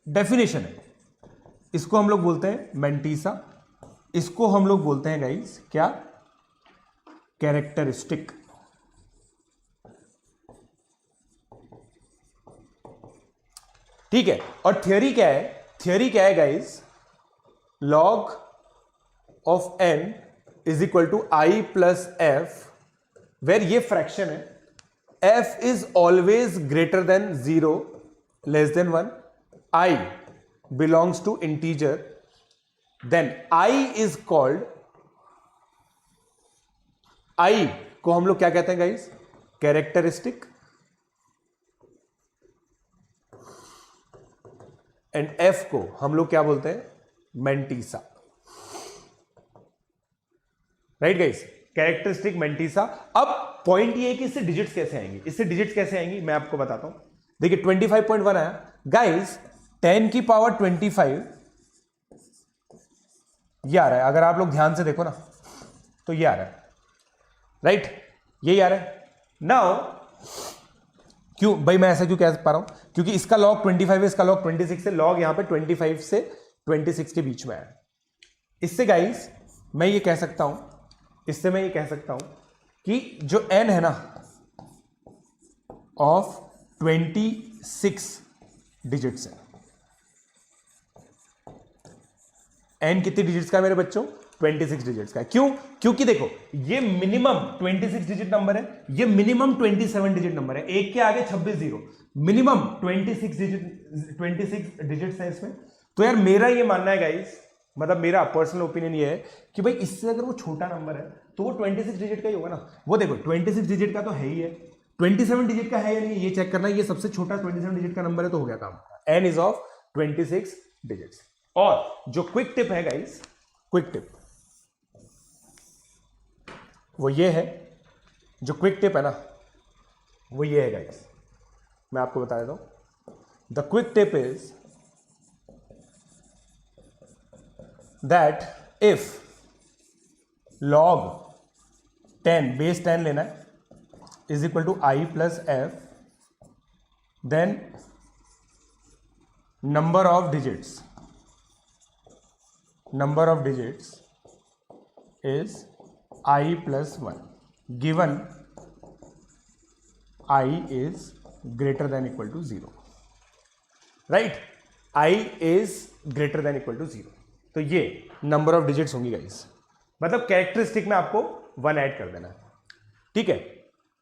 Speaker 2: डेफिनेशन है, इसको हम लोग बोलते हैं मैंटीसा, इसको हम लोग बोलते हैं गाइस क्या, कैरेक्टरिस्टिक। ठीक है, और थियरी क्या है, थियरी क्या है guys, log of n is equal to i plus f, where ये फ्रैक्शन है, f इज always greater than 0 less than 1, i belongs to integer, then i is called, i को हम लोग क्या कहते हैं गाइस, कैरेक्टरिस्टिक, एंड f को हम लोग क्या बोलते हैं, mantissa, right guys, characteristic mantissa. अब पॉइंट ये है कि इससे डिजिट्स कैसे आएंगी, इससे डिजिट्स कैसे आएंगी मैं आपको बताता हूं। देखिए 25.1 आया गाइस, 10 की पावर 25 ये आ रहा है, अगर आप लोग ध्यान से देखो ना तो ये आ रहा है, राइट, यही आ रहा है। नाउ क्यों भाई मैं ऐसा क्यों कह पा रहा हूं, क्योंकि इसका लॉग 25 है, इसका लॉग 26 है, लॉग यहां पे 25 से 26 के बीच में है। इससे गाइस मैं ये कह सकता हूं, इससे मैं ये कह सकता हूं कि जो n है ना ऑफ 26 डिजिट्स है, n कितनी डिजिट्स का है मेरे बच्चों, 26 डिजिट्स का है। क्यों, क्योंकि देखो ये मिनिमम 26 डिजिट नंबर है, ये मिनिमम 27 डिजिट नंबर है, एक के आगे 26 जीरो, मिनिमम 26 डिजिट्स है इसमें। तो यार मेरा ये मानना है गाइस, मतलब मेरा पर्सनल ओपिनियन ये है कि भाई इससे अगर वो छोटा नंबर है तो वो 26 डिजिट का ही होगा ना। वो देखो 26 डिजिट का तो है ही है, 27 डिजिट का है या नहीं ये चेक करना है, ये सबसे छोटा 27 डिजिट का नंबर है तो हो गया काम, n इज ऑफ 26 डिजिट्स। और जो क्विक टिप है गाइस, क्विक टिप वो ये है, जो क्विक टिप है ना वो ये है गाइस, मैं आपको बता देता हूं। The quick tip is that if log 10 base 10 लेना है is equal to i plus f, then number of digits is i plus 1, given I is greater than equal to 0, right, i is greater than equal to 0। तो ये number of digits होंगी guys, मतलब characteristic में आपको 1 add कर देना है, ठीक है।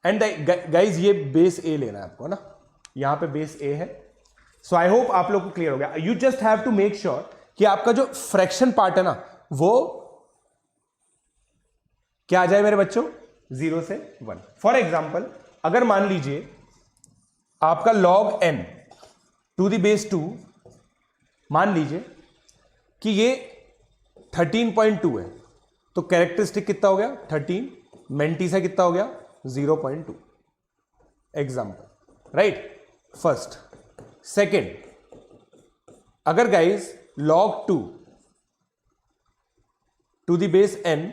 Speaker 2: एंड गाइस ये बेस a लेना है आपको ना, यहां पे बेस a है। सो आई होप आप लोग को क्लियर हो गया। You just have to make sure कि आपका जो फ्रैक्शन पार्ट है ना वो क्या आ जाए मेरे बच्चों, 0 से 1। फॉर एग्जाम्पल अगर मान लीजिए आपका log n to the base 2, मान लीजिए कि ये 13.2 है, तो कैरेक्टरिस्टिक कितना हो गया 13, मेंटीसा कितना हो गया 0.2। Example, right, first. सेकेंड, अगर guys log 2 to the base n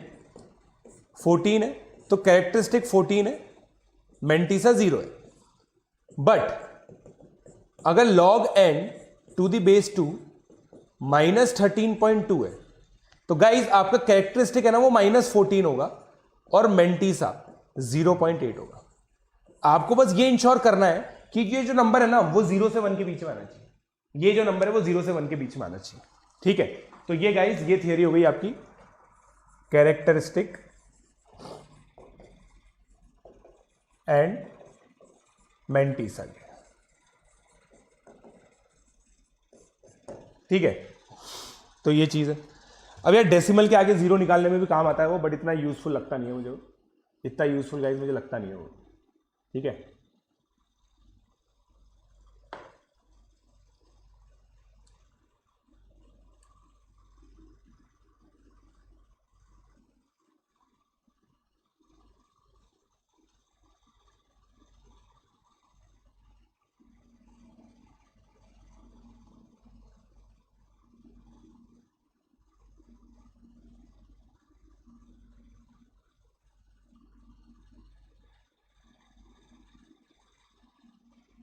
Speaker 2: 14 है, तो कैरेक्टरिस्टिक 14 है, मेंटीसा 0 है। बट अगर log n to the base 2 minus 13.2 है, तो गाइज आपका कैरेक्टरिस्टिक है ना वो -14 होगा और मेंटीसा 0.8 होगा। आपको बस ये इंश्योर करना है कि ये जो नंबर है ना वो 0 से 1 के बीच में आना चाहिए, ये जो नंबर है वो 0 से 1 के बीच में आना चाहिए, ठीक है। तो ये गाइज ये थियरी हो गई आपकी कैरेक्टरिस्टिक एंड मेंटीसा, ठीक है। तो ये चीज है। अब यार डेसिमल के आगे 0 निकालने में भी काम आता है वो, बट इतना यूजफुल लगता नहीं है मुझे, इतना यूजफुल गाइज मुझे लगता नहीं है वो, ठीक है।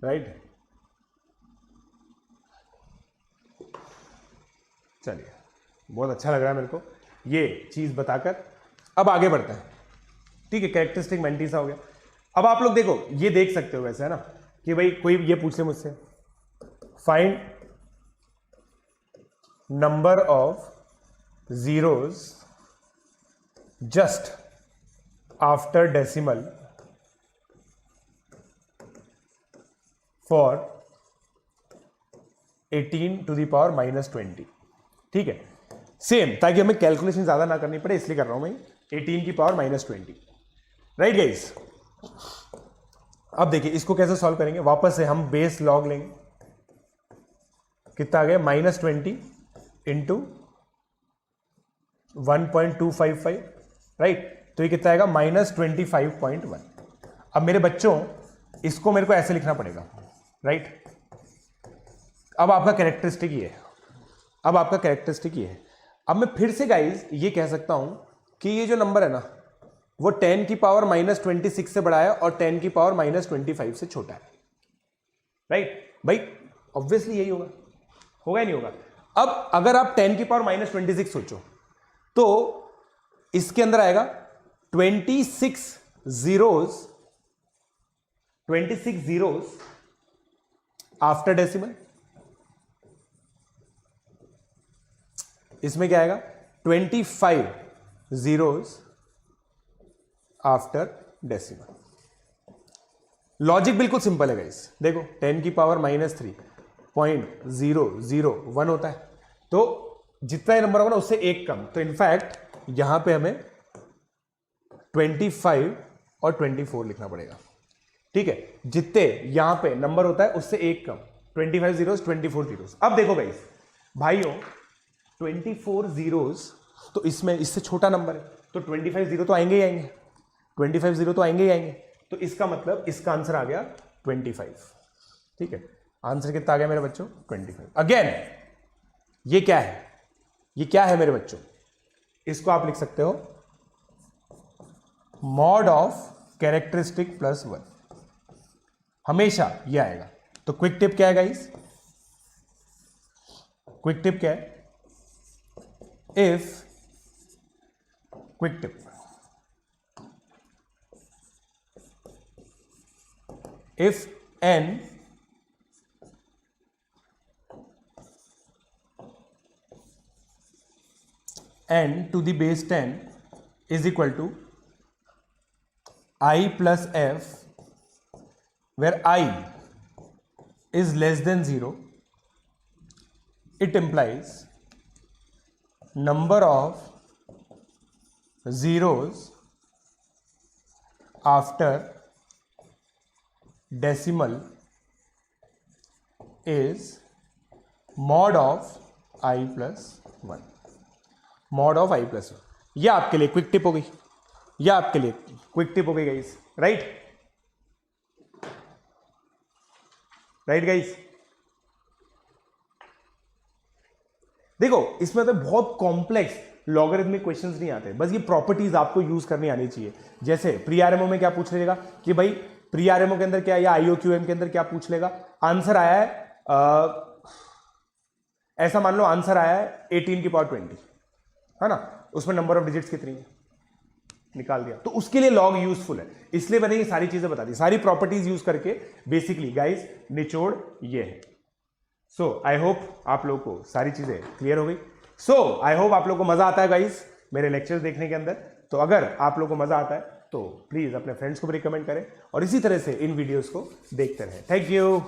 Speaker 2: राइट, चलिए बहुत अच्छा लग रहा है मेरे को ये चीज बताकर। अब आगे बढ़ते हैं, ठीक है। कैरेक्टरिस्टिक मेंटीसा हो गया। अब आप लोग देखो, ये देख सकते हो वैसे है ना कि भाई कोई ये पूछ ले मुझसे, find number of zeros just after decimal for 18 to the power -20, ठीक है। सेम, ताकि हमें कैलकुलेशन ज्यादा ना करनी पड़े इसलिए कर रहा हूं मैं, 18 की पावर -20, राइट गाइस। अब देखिए इसको कैसे सॉल्व करेंगे, वापस से हम बेस लॉग लेंगे, कितना आ गया -20 इंटू 1.255, राइट। तो ये कितना आएगा -25.1। अब मेरे बच्चों इसको मेरे को ऐसे लिखना पड़ेगा, राइट। अब आपका कैरेक्टरिस्टिक ये है, अब आपका कैरेक्टरिस्टिक ये है। अब मैं फिर से गाइज ये कह सकता हूं कि ये जो नंबर है ना वो 10 की पावर -26 से बड़ा है और 10 की पावर -25 से छोटा है, राइट। भाई ऑब्वियसली यही होगा, होगा ही नहीं होगा। अब अगर आप 10 की पावर -26 सोचो तो इसके अंदर आएगा 26 जीरोस आफ्टर डेसिमल, इसमें क्या आएगा 25 जीरोस आफ्टर डेसिमल। लॉजिक बिल्कुल सिंपल है गाइस, देखो 10 की पावर -3.001 होता है, तो जितना ही नंबर होगा ना उससे एक कम, तो इनफैक्ट यहां पे हमें 25 और 24 लिखना पड़ेगा, ठीक है। जितने यहां पे नंबर होता है उससे एक कम, 25 जीरोस 24 जीरोस। अब देखो गाइस भाइयों 24 जीरोस तो इसमें इससे छोटा नंबर है, तो 25 जीरो तो आएंगे ही आएंगे, 25 जीरो तो आएंगे ही आएंगे, तो इसका मतलब इसका आंसर आ गया 25, ठीक है। आंसर कितना आ गया मेरे बच्चों 25। अगेन ये क्या है, ये क्या है मेरे बच्चों, इसको आप लिख सकते हो मॉड ऑफ कैरेक्टरिस्टिक प्लस 1, हमेशा ये आएगा। तो क्विक टिप क्या है गाइस, क्विक टिप क्या है, if quick tip, if n to the base 10 is equal to I plus f, where I is less than 0. It implies number of zeros after decimal is mod of I plus 1. mod of I plus 1. यह आपके लिए quick tip हो गई, यह आपके लिए quick tip हो गई गाइस. Right guys. देखो इसमें तो बहुत कॉम्प्लेक्स लॉगरिथमिक क्वेश्चंस नहीं आते, बस ये प्रॉपर्टीज आपको यूज करनी आनी चाहिए. जैसे प्री आरएमओ में क्या पूछ लेगा कि भाई प्री आरएमओ के अंदर क्या, या आईओक्यूएम के अंदर क्या पूछ लेगा. आंसर आया है ऐसा मान लो आंसर आया है 18 की पावर 20, है ना, उसमें नंबर ऑफ डिजिट्स कितनी है निकाल दिया. तो उसके लिए लॉग यूजफुल है, इसलिए मैंने ये सारी चीजें बता दी, सारी प्रॉपर्टीज यूज करके. बेसिकली गाइस निचोड़ ये है. सो आई होप आप लोगों को सारी चीजें क्लियर हो गई. सो आई होप आप लोगों को मजा आता है गाइस मेरे लेक्चर्स देखने के अंदर. तो अगर आप लोगों को मजा आता है तो प्लीज अपने फ्रेंड्स को भी रिकमेंड करें और इसी तरह से इन वीडियोस को देखते रहें. Thank you.